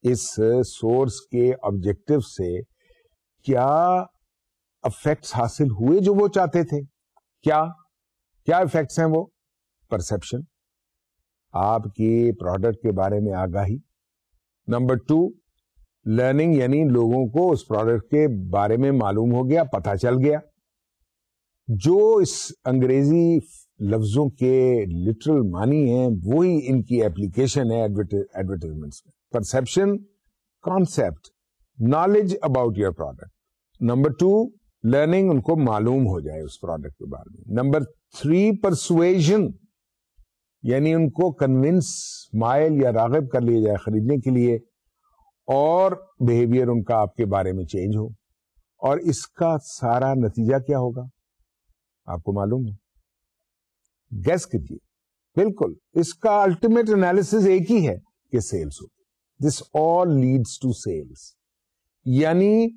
اس سورس کے آبجیکٹو سے کیا افیکٹس حاصل ہوئے جو وہ چاہتے تھے. کیا افیکٹس ہیں وہ؟ پرسپشن, آپ کی پروڈکٹ کے بارے میں آگاہی. نمبر 2, لرننگ, یعنی لوگوں کو اس پروڈکٹ کے بارے میں معلوم ہو گیا, پتہ چل گیا. جو اس انگریزی لفظوں کے لٹرل معنی ہیں وہی ان کی ایپلیکیشن ہے ایڈورٹائزمنٹس میں. Perception, concept, knowledge about your product. Number 2, learning, ان کو معلوم ہو جائے اس پروڈکٹ کے بارے میں. نمبر 3, پرسویژن, یعنی ان کو کنونس, مائل یا راغب کر لیا جائے خریدنے کے لیے, اور بہیویئر ان کا آپ کے بارے میں چینج ہو. اور اس کا سارا نتیجہ کیا ہوگا؟ آپ کو معلوم ہے؟ گیس کیجیے. بالکل اس کا الٹیمیٹ انالیسس ایک ہی ہے کہ سیلز ہو. This all leads to sales. یعنی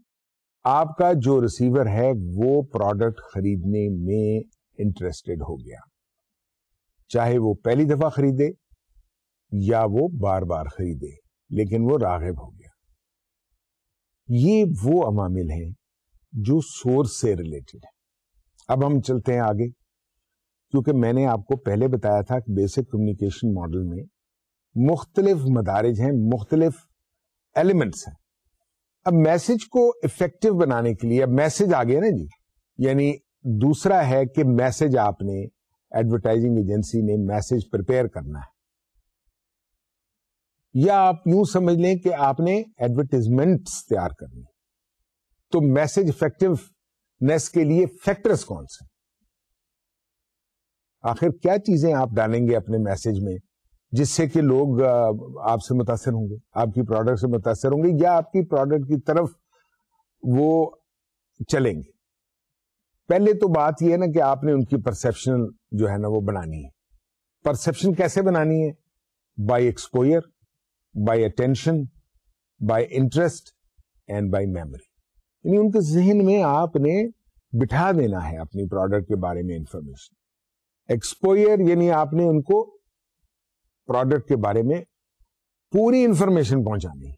آپ کا جو ریسیور ہے وہ پروڈکٹ خریدنے میں انٹرسٹڈ ہو گیا, چاہے وہ پہلی دفعہ خریدے یا وہ بار بار خریدے, لیکن وہ راغب ہو گیا. یہ وہ عوامل ہیں جو سورس سے ریلیٹڈ ہے. اب ہم چلتے ہیں آگے, کیونکہ میں نے آپ کو پہلے بتایا تھا کہ بیسک کمیونیکیشن ماڈل میں مختلف مدارج ہیں, مختلف ایلیمنٹس ہیں. اب میسج کو افیکٹو بنانے کے لیے, اب میسج آ گیا نا جی, یعنی دوسرا ہے کہ میسج آپ نے, ایڈورٹائزنگ ایجنسی نے میسج پریپیئر کرنا ہے, یا آپ یوں سمجھ لیں کہ آپ نے ایڈورٹائزمنٹس تیار کرنی. تو میسج افیکٹونیس کے لیے فیکٹرز کون سے, آخر کیا چیزیں آپ ڈالیں گے اپنے میسج میں جس سے کہ لوگ آپ سے متاثر ہوں گے, آپ کی پروڈکٹ سے متاثر ہوں گے, یا آپ کی پروڈکٹ کی طرف وہ چلیں گے. پہلے تو بات یہ ہے نا کہ آپ نے ان کی پرسپشن جو ہے نا وہ بنانی ہے. پرسپشن کیسے بنانی ہے؟ By exposure, by attention, by interest and by memory. یعنی ان کے ذہن میں آپ نے بٹھا دینا ہے اپنی پروڈکٹ کے بارے میں انفارمیشن. ایکسپوئر یعنی آپ نے ان کو پروڈکٹ کے بارے میں پوری انفارمیشن پہنچانی ہے,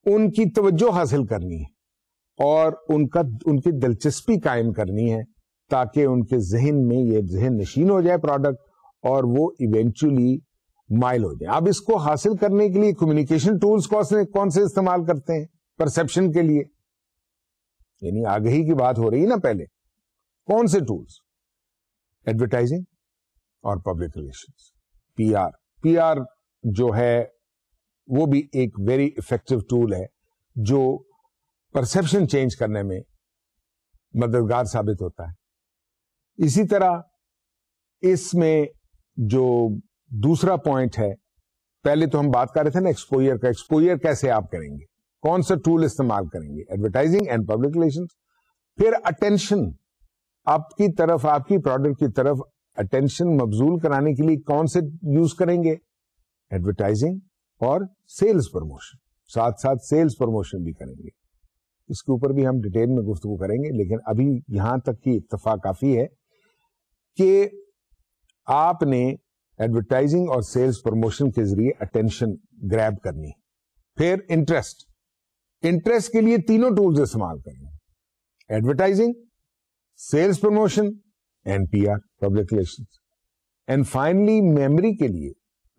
ان کی توجہ حاصل کرنی ہے, اور ان کی دلچسپی قائم کرنی ہے, تاکہ ان کے ذہن میں یہ ذہن نشین ہو جائے پروڈکٹ, اور وہ ایونچولی مائل ہو جائے. اب اس کو حاصل کرنے کے لیے کمیونیکیشن ٹولز کون سے استعمال کرتے ہیں پرسپشن کے لیے؟ یعنی آگہی کی بات ہو رہی ہے نا پہلے, کون سے ٹولز؟ ایڈورٹائزنگ اور public relations, P R. P R جو ہے وہ بھی ایک ویری افیکٹو ٹول ہے جو پرسپشن چینج کرنے میں مددگار ثابت ہوتا ہے. اسی طرح اس میں جو دوسرا پوائنٹ ہے, پہلے تو ہم بات کر رہے تھے نا ایکسپوئر کا. ایکسپوئر کیسے آپ کریں گے, کون سا ٹول استعمال کریں گے؟ Advertising and public relations. پھر اٹینشن, آپ کی طرف, آپ کی پروڈکٹ کی طرف اٹینشن مبذول کرانے کے لیے کون سے یوز کریں گے؟ ایڈورٹائزنگ اور سیلز پروموشن. ساتھ ساتھ سیلز پروموشن بھی کریں گے. اس کے اوپر بھی ہم ڈیٹیل میں گفتگو کریں گے, لیکن ابھی یہاں تک کی اتفاق کافی ہے کہ آپ نے ایڈورٹائزنگ اور سیلز پروموشن کے ذریعے اٹینشن گریب کرنی. پھر انٹرسٹ کے لیے تینوں ٹولز استعمال کریں گے: advertising, sales promotion and P R, public relations. And finally memory کے لیے,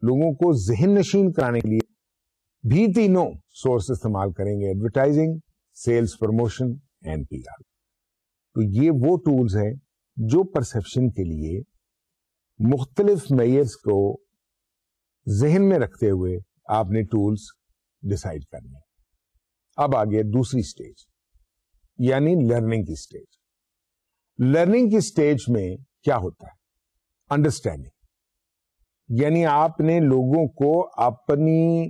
لوگوں کو ذہن نشین کرانے کے لیے بھی تینوں سورس استعمال کریں گے: advertising, sales promotion and P R. تو یہ وہ ٹولز ہیں جو پرسپشن کے لیے مختلف میئرز کو ذہن میں رکھتے ہوئے آپ نے ٹولز ڈسائڈ کرنے. اب آگے دوسری سٹیج, یعنی لرننگ کی سٹیج. لرننگ کی سٹیج میں کیا ہوتا ہے؟ انڈرسٹینڈنگ. یعنی آپ نے لوگوں کو اپنی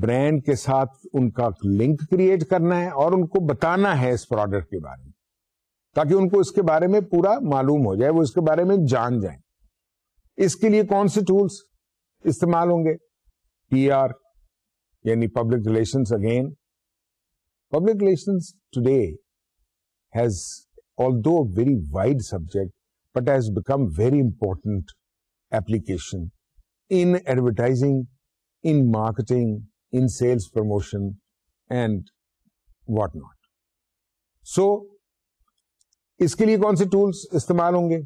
برانڈ کے ساتھ ان کا لنک کریٹ کرنا ہے, اور ان کو بتانا ہے اس پروڈکٹ کے بارے میں, تاکہ ان کو اس کے بارے میں پورا معلوم ہو جائے, وہ اس کے بارے میں جان جائیں. اس کے لیے کون سے ٹولز استعمال ہوں گے؟ پی آر یعنی public relations. Again public relations today has, although a very wide subject, but has become very important application in advertising, in marketing, in sales promotion and what not. So اس کے لیے کون سے tools استعمال ہوں گے؟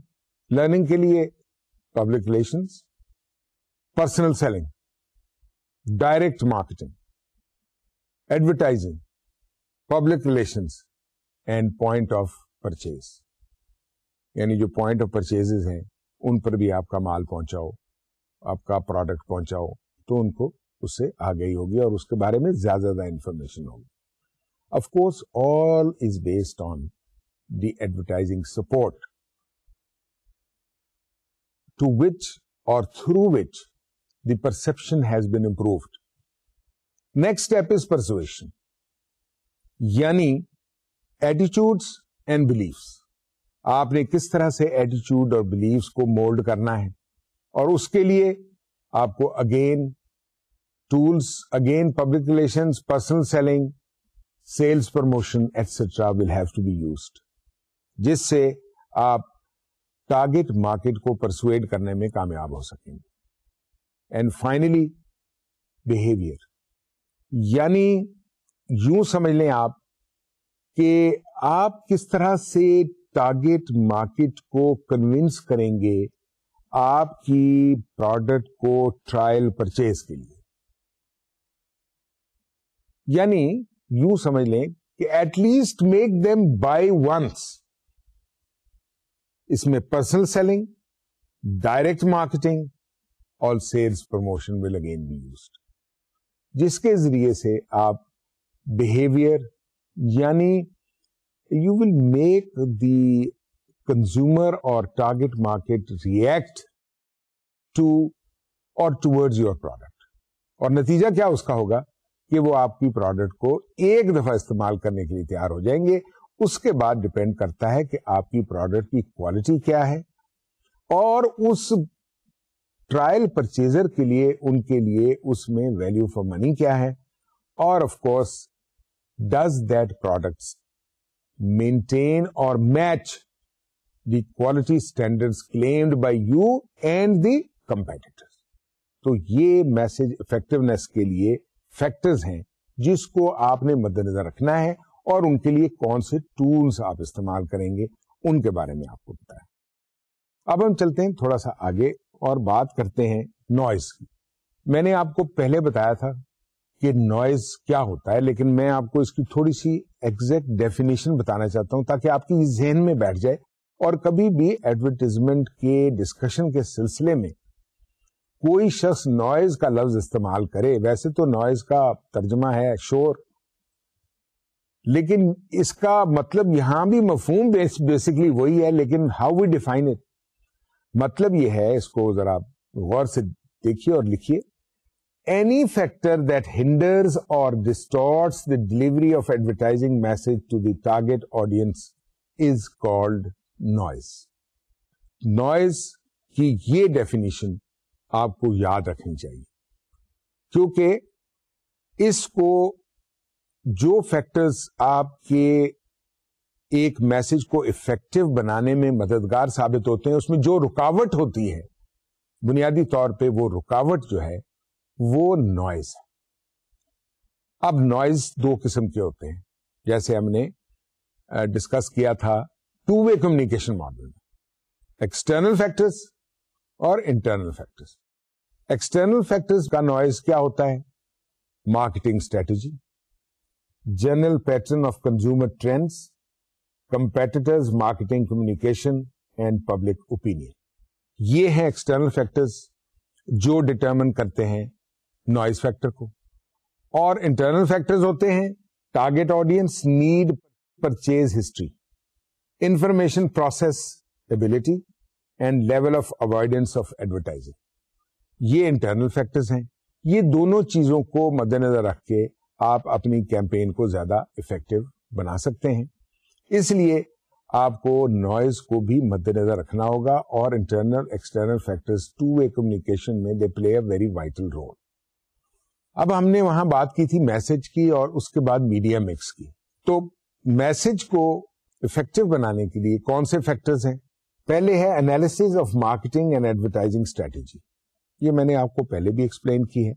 Learning کے لیے public relations, personal selling, direct marketing, advertising, public relations and point of purchase. یعنی جو پوائنٹ آف پرچیز ہیں ان پر بھی آپ کا مال پہنچاؤ, آپ کا پروڈکٹ پہنچاؤ, تو ان کو اس سے آگہی ہوگی اور اس کے بارے میں زیادہ انفارمیشن ہوگی. Of course all is based on the advertising support to which اور through which the perception has been improved. Next step is persuasion, یعنی ایٹیٹیوڈس اینڈ بلیفس. آپ نے کس طرح سے ایٹیچیوڈ اور بلیفس کو مولڈ کرنا ہے, اور اس کے لیے آپ کو again tools, again public relations, personal selling, sales promotion etcetera will have to be used, جس سے آپ ٹارگیٹ مارکیٹ کو پرسویڈ کرنے میں کامیاب ہو سکیں گے. اینڈ فائنلی بہیویئر, یعنی یوں سمجھ لیں آپ کہ آپ کس طرح سے ٹارگیٹ مارکیٹ کو کنونس کریں گے آپ کی پروڈکٹ کو ٹرائل پرچیز کے لیے. یعنی یوں سمجھ لیں کہ at least make them buy once. اس میں پرسنل سیلنگ, ڈائریکٹ مارکیٹنگ اور sales promotion will again be used, جس کے ذریعے سے آپ بہیویئر یعنی you will make the consumer اور ٹارگیٹ مارکیٹ ریئیکٹ ٹو اور ٹوورڈز یور پروڈکٹ, اور نتیجہ کیا اس کا ہوگا کہ وہ آپ کی پروڈکٹ کو ایک دفعہ استعمال کرنے کے لیے تیار ہو جائیں گے. اس کے بعد ڈپینڈ کرتا ہے کہ آپ کی پروڈکٹ کی کوالٹی کیا ہے اور اس ٹرائل پرچیزر کے لیے ان کے لیے اس میں ویلیو فار منی کیا ہے, اور of course does that products maintain اور match the quality standards claimed by you and the competitors. تو یہ میسج افیکٹونیس کے لیے فیکٹرز ہیں جس کو آپ نے مد نظر رکھنا ہے, اور ان کے لیے کون سے ٹولز آپ استعمال کریں گے ان کے بارے میں آپ کو بتایا. اب ہم چلتے ہیں تھوڑا سا آگے اور بات کرتے ہیں نوائز کی. میں نے آپ کو پہلے بتایا تھا کہ نوائز کیا ہوتا ہے, لیکن میں آپ کو اس کی تھوڑی سی ایگزیکٹ ڈیفینیشن بتانا چاہتا ہوں تاکہ آپ کی ذہن میں بیٹھ جائے, اور کبھی بھی ایڈورٹیزمنٹ کے ڈسکشن کے سلسلے میں کوئی شخص نوائز کا لفظ استعمال کرے. ویسے تو نوائز کا ترجمہ ہے شور, لیکن اس کا مطلب یہاں بھی مفہوم بیسکلی وہی ہے, لیکن ہاؤ وی ڈیفائن اٹ. مطلب یہ ہے, اس کو ذرا غور سے دیکھیے اور لکھیے, اینی فیکٹر دیٹ ہنڈرز اور ڈسٹارٹس the delivery of advertising message to the target audience is called noise. noise کی یہ ڈیفینیشن آپ کو یاد رکھنی چاہیے, کیونکہ اس کو جو فیکٹرز آپ کے ایک میسج کو افیکٹو بنانے میں مددگار ثابت ہوتے ہیں, اس میں جو رکاوٹ ہوتی ہے بنیادی طور پہ وہ رکاوٹ جو ہے وہ نوائز ہے. اب نوائز دو قسم کے ہوتے ہیں, جیسے ہم نے ڈسکس کیا تھا ٹو وے کمیونیکیشن ماڈل میں, ایکسٹرنل فیکٹرز اور انٹرنل فیکٹرز. ایکسٹرنل فیکٹرز کا نوائز کیا ہوتا ہے؟ Marketing strategy, general pattern of consumer trends, competitors marketing communication and public opinion. یہ ہیں ایکسٹرنل فیکٹرز جو ڈٹرمن کرتے ہیں نوائز فیکٹر کو. اور انٹرنل فیکٹرز ہوتے ہیں target audience need, purchase history, information process ability and level of avoidance of advertising. یہ انٹرنل فیکٹرز ہیں. یہ دونوں چیزوں کو مد نظر رکھ کے آپ اپنی کیمپین کو زیادہ افیکٹو بنا سکتے ہیں. اس لیے آپ کو نوائز کو بھی مد نظر رکھنا ہوگا, اور internal external factors two way communication میں they play a very vital role. اب ہم نے وہاں بات کی تھی میسج کی اور اس کے بعد میڈیا مکس کی. تو میسج کو افیکٹو بنانے کے لیے کون سے فیکٹرز ہیں؟ پہلے ہے analysis of marketing and advertising strategy. یہ میں نے آپ کو پہلے بھی ایکسپلین کی ہے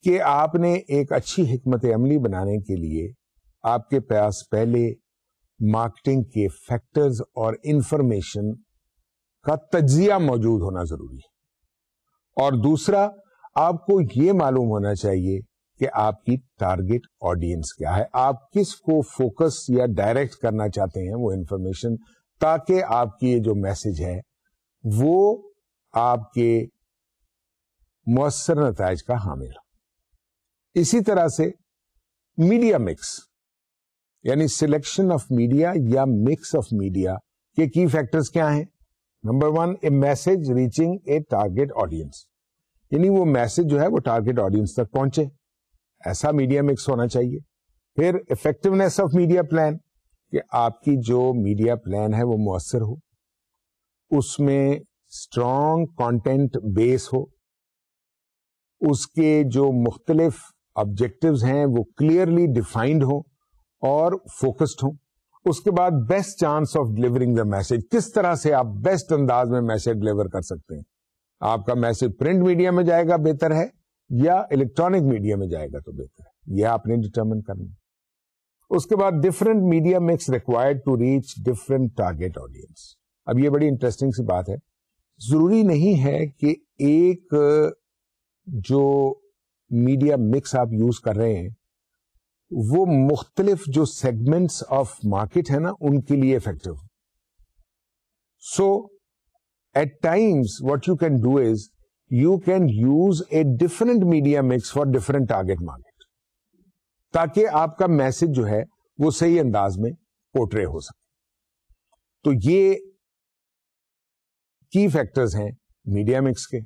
کہ آپ نے ایک اچھی حکمت عملی بنانے کے لیے آپ کے پاس پہلے مارکیٹنگ کے فیکٹرز اور انفارمیشن کا تجزیہ موجود ہونا ضروری ہے, اور دوسرا آپ کو یہ معلوم ہونا چاہیے کہ آپ کی ٹارگیٹ آڈینس کیا ہے, آپ کس کو فوکس یا ڈائریکٹ کرنا چاہتے ہیں وہ انفارمیشن, تاکہ آپ کی یہ جو میسج ہے وہ آپ کے مؤثر نتائج کا حامل ہو. اسی طرح سے میڈیا مکس یعنی سلیکشن آف میڈیا یا مکس آف میڈیا کے کی فیکٹرز کیا ہیں؟ Number 1, a message reaching a target audience, یعنی وہ میسج جو ہے وہ ٹارگیٹ آڈینس تک پہنچے, ایسا میڈیا مکس ہونا چاہیے. پھر افیکٹونیس آف میڈیا پلان, کہ آپ کی جو میڈیا پلان ہے وہ مؤثر ہو, اس میں اسٹرانگ کانٹینٹ بیس ہو, اس کے جو مختلف آبجیکٹوز ہیں وہ کلیئرلی ڈیفائنڈ ہوں اور فوکسڈ ہوں. اس کے بعد best chance of delivering the message, کس طرح سے آپ بیسٹ انداز میں میسج ڈلیور کر سکتے ہیں. آپ کا میسج پرنٹ میڈیا میں جائے گا بہتر ہے یا الیکٹرانک میڈیا میں جائے گا تو بہتر ہے, یہ آپ نے ڈٹرمن کرنا. اس کے بعد different media mix required to reach different target audience. اب یہ بڑی انٹرسٹنگ سی بات ہے, ضروری نہیں ہے کہ ایک جو میڈیا مکس آپ یوز کر رہے ہیں وہ مختلف جو سیگمنٹس آف مارکیٹ ہے نا ان کے لیے effective. So at times what you can do is you can use a different media mix for different target market, تاکہ آپ کا میسج جو ہے وہ صحیح انداز میں پورٹرے ہو سکے. تو یہ کی فیکٹرز ہیں میڈیا مکس کے.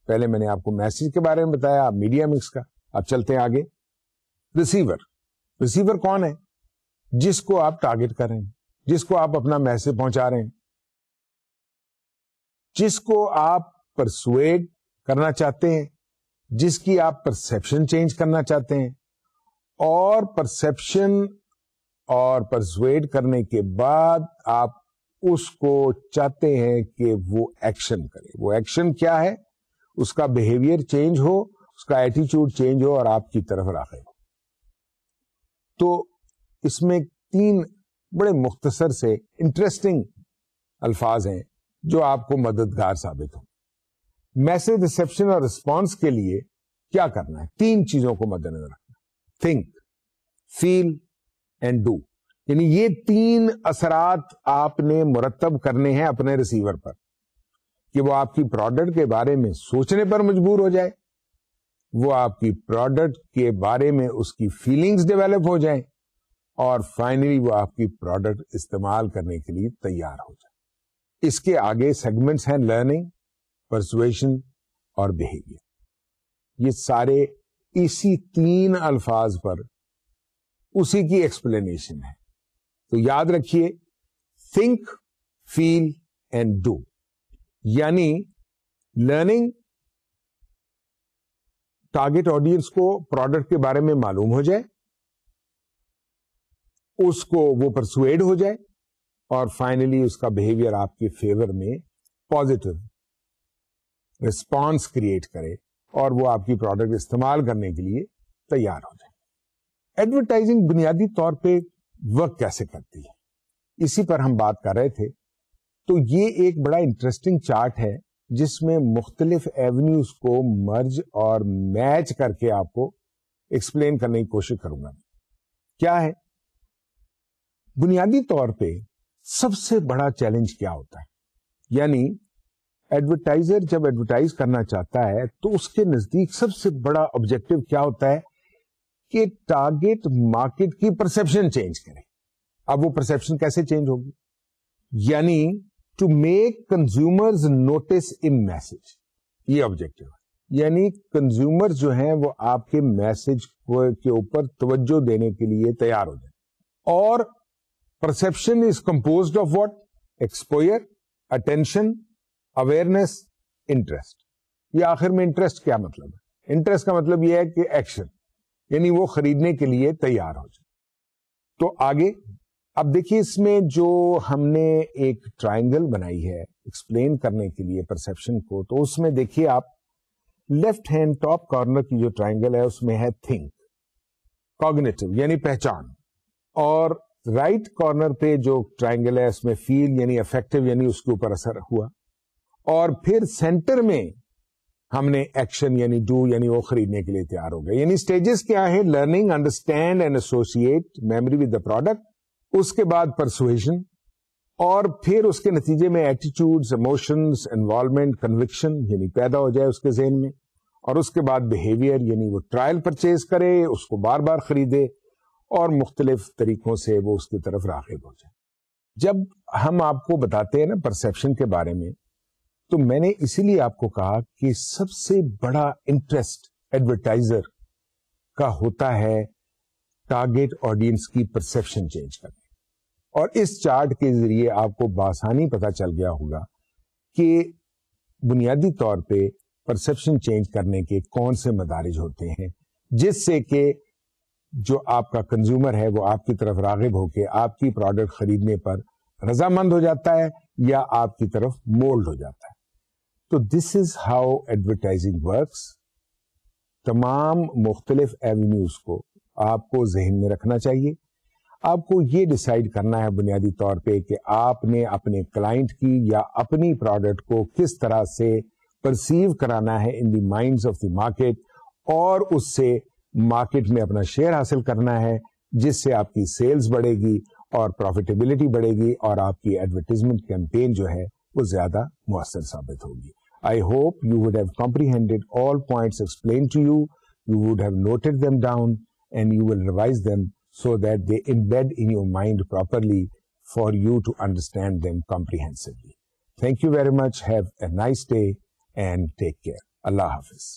پہلے میں نے آپ کو میسج کے بارے میں بتایا, آپ میڈیا مکس کا. اب چلتے ہیں آگے. ریسیور. ریسیور کون ہے؟ جس کو آپ ٹارگیٹ کر رہے ہیں, جس کو آپ اپنا میسج پہنچا رہے ہیں, جس کو آپ پرسویڈ کرنا چاہتے ہیں, جس کی آپ پرسپشن چینج کرنا چاہتے ہیں, اور پرسپشن اور پرسویڈ کرنے کے بعد آپ اس کو چاہتے ہیں کہ وہ ایکشن کرے. وہ ایکشن کیا ہے؟ اس کا بہیویئر چینج ہو, اس کا ایٹیچیوڈ چینج ہو اور آپ کی طرف راغب ہو. تو اس میں 3 بڑے مختصر سے انٹرسٹنگ الفاظ ہیں جو آپ کو مددگار ثابت ہوں. میسج ریسپشن اور رسپانس کے لیے کیا کرنا ہے؟ 3 چیزوں کو مد نظر رکھنا. Think, feel and do. یعنی یہ 3 اثرات آپ نے مرتب کرنے ہیں اپنے ریسیور پر, کہ وہ آپ کی پروڈکٹ کے بارے میں سوچنے پر مجبور ہو جائے, وہ آپ کی پروڈکٹ کے بارے میں اس کی فیلنگز ڈیولپ ہو جائیں, اور فائنلی وہ آپ کی پروڈکٹ استعمال کرنے کے لیے تیار ہو جائے. اس کے آگے سیگمنٹس ہیں لرننگ, پرسویشن اور بہیویئر. یہ سارے اسی 3 الفاظ پر اسی کی ایکسپلینیشن ہے. تو یاد رکھیے, تھنک, فیل اینڈ ڈو. یعنی لرننگ, ٹارگیٹ آڈینس کو پروڈکٹ کے بارے میں معلوم ہو جائے, اس کو وہ پرسویڈ ہو جائے, اور فائنلی اس کا بہیویئر آپ کے فیور میں پازیٹو رسپانس کریٹ کرے اور وہ آپ کی پروڈکٹ استعمال کرنے کے لیے تیار ہو جائے. ایڈورٹائزنگ بنیادی طور پہ ورک کیسے کرتی ہے, اسی پر ہم بات کر رہے تھے. تو یہ ایک بڑا انٹرسٹنگ چارٹ ہے جس میں مختلف ایونیوز کو مرج اور میچ کر کے آپ کو ایکسپلین کرنے کی کوشش کروں گا. کیا ہے؟ بنیادی طور پہ سب سے بڑا چیلنج کیا ہوتا ہے؟ یعنی ایڈورٹائزر جب ایڈورٹائز کرنا چاہتا ہے تو اس کے نزدیک سب سے بڑا آبجیکٹو کیا ہوتا ہے کہ ٹارگیٹ مارکیٹ کی پرسپشن چینج کرے. اب وہ پرسپشن کیسے چینج ہوگی؟ یعنی to make consumers notice in message. یہ آبجیکٹو ہے. یعنی کنزیومر جو ہیں وہ آپ کے میسج کے اوپر توجہ دینے کے لیے تیار ہو جائیں. اور perception is composed of what? Exposure, attention, awareness, interest. یہ آخر میں انٹرسٹ کیا مطلب ہے؟ انٹرسٹ کا مطلب یہ ہے کہ ایکشن, یعنی وہ خریدنے کے لیے تیار ہو جائے. تو آگے اب دیکھیے, اس میں جو ہم نے ایک ٹرائنگل بنائی ہے ایکسپلین کرنے کے لیے پرسپشن کو, تو اس میں دیکھیے آپ لیفٹ ہینڈ ٹاپ کارنر کی جو ٹرائنگل ہے اس میں ہے تھنک, کوگنیٹو یعنی پہچان, اور رائٹ کارنر پہ جو ٹرائنگل ہے اس میں فیل یعنی افیکٹو یعنی اس کے اوپر اثر ہوا, اور پھر سینٹر میں ہم نے ایکشن یعنی ڈو یعنی وہ خریدنے کے لیے تیار ہو گئے. یعنی سٹیجز کیا ہے؟ Learning, understand and associate, memory with the product, اس کے بعد پرسویژن, اور پھر اس کے نتیجے میں ایٹیچیوڈز, ایموشنز, انوالومنٹ, کنوکشن یعنی پیدا ہو جائے اس کے ذہن میں, اور اس کے بعد بہیویئر یعنی وہ ٹرائل پرچیز کرے, اس کو بار بار خریدے, اور مختلف طریقوں سے وہ اس کی طرف راغب ہو جائے. جب ہم آپ کو بتاتے ہیں نا پرسپشن کے بارے میں, تو میں نے اسی لیے آپ کو کہا کہ سب سے بڑا انٹرسٹ ایڈورٹائزر کا ہوتا ہے ٹارگیٹ آڈینس کی پرسپشن چینج کرنے. اور اس چارٹ کے ذریعے آپ کو بآسانی پتہ چل گیا ہوگا کہ بنیادی طور پہ پرسپشن چینج کرنے کے کون سے مدارج ہوتے ہیں، جس سے کہ جو آپ کا کنزیومر ہے وہ آپ کی طرف راغب ہو کے آپ کی پروڈکٹ خریدنے پر رضامند ہو جاتا ہے یا آپ کی طرف مولڈ ہو جاتا ہے. تو دس از ہاؤ ایڈورٹائزنگ ورکس. تمام مختلف ایونیوز کو آپ کو ذہن میں رکھنا چاہیے. آپ کو یہ ڈیسائیڈ کرنا ہے بنیادی طور پہ کہ آپ نے اپنے کلائنٹ کی یا اپنی پروڈکٹ کو کس طرح سے پرسیو کرانا ہے in the minds of the market, اور اس سے مارکیٹ میں اپنا شیئر حاصل کرنا ہے، جس سے آپ کی سیلز بڑھے گی اور پروفیٹیبلٹی بڑھے گی اور آپ کی ایڈورٹائزمنٹ کیمپین جو ہے وہ زیادہ مؤثر ثابت ہوگی. I hope you would have comprehended all points explained to you. You would have noted them down and you will revise them so that they embed in your mind properly for you to understand them comprehensively. Thank you very much. Have a nice day and take care. Allah Hafiz.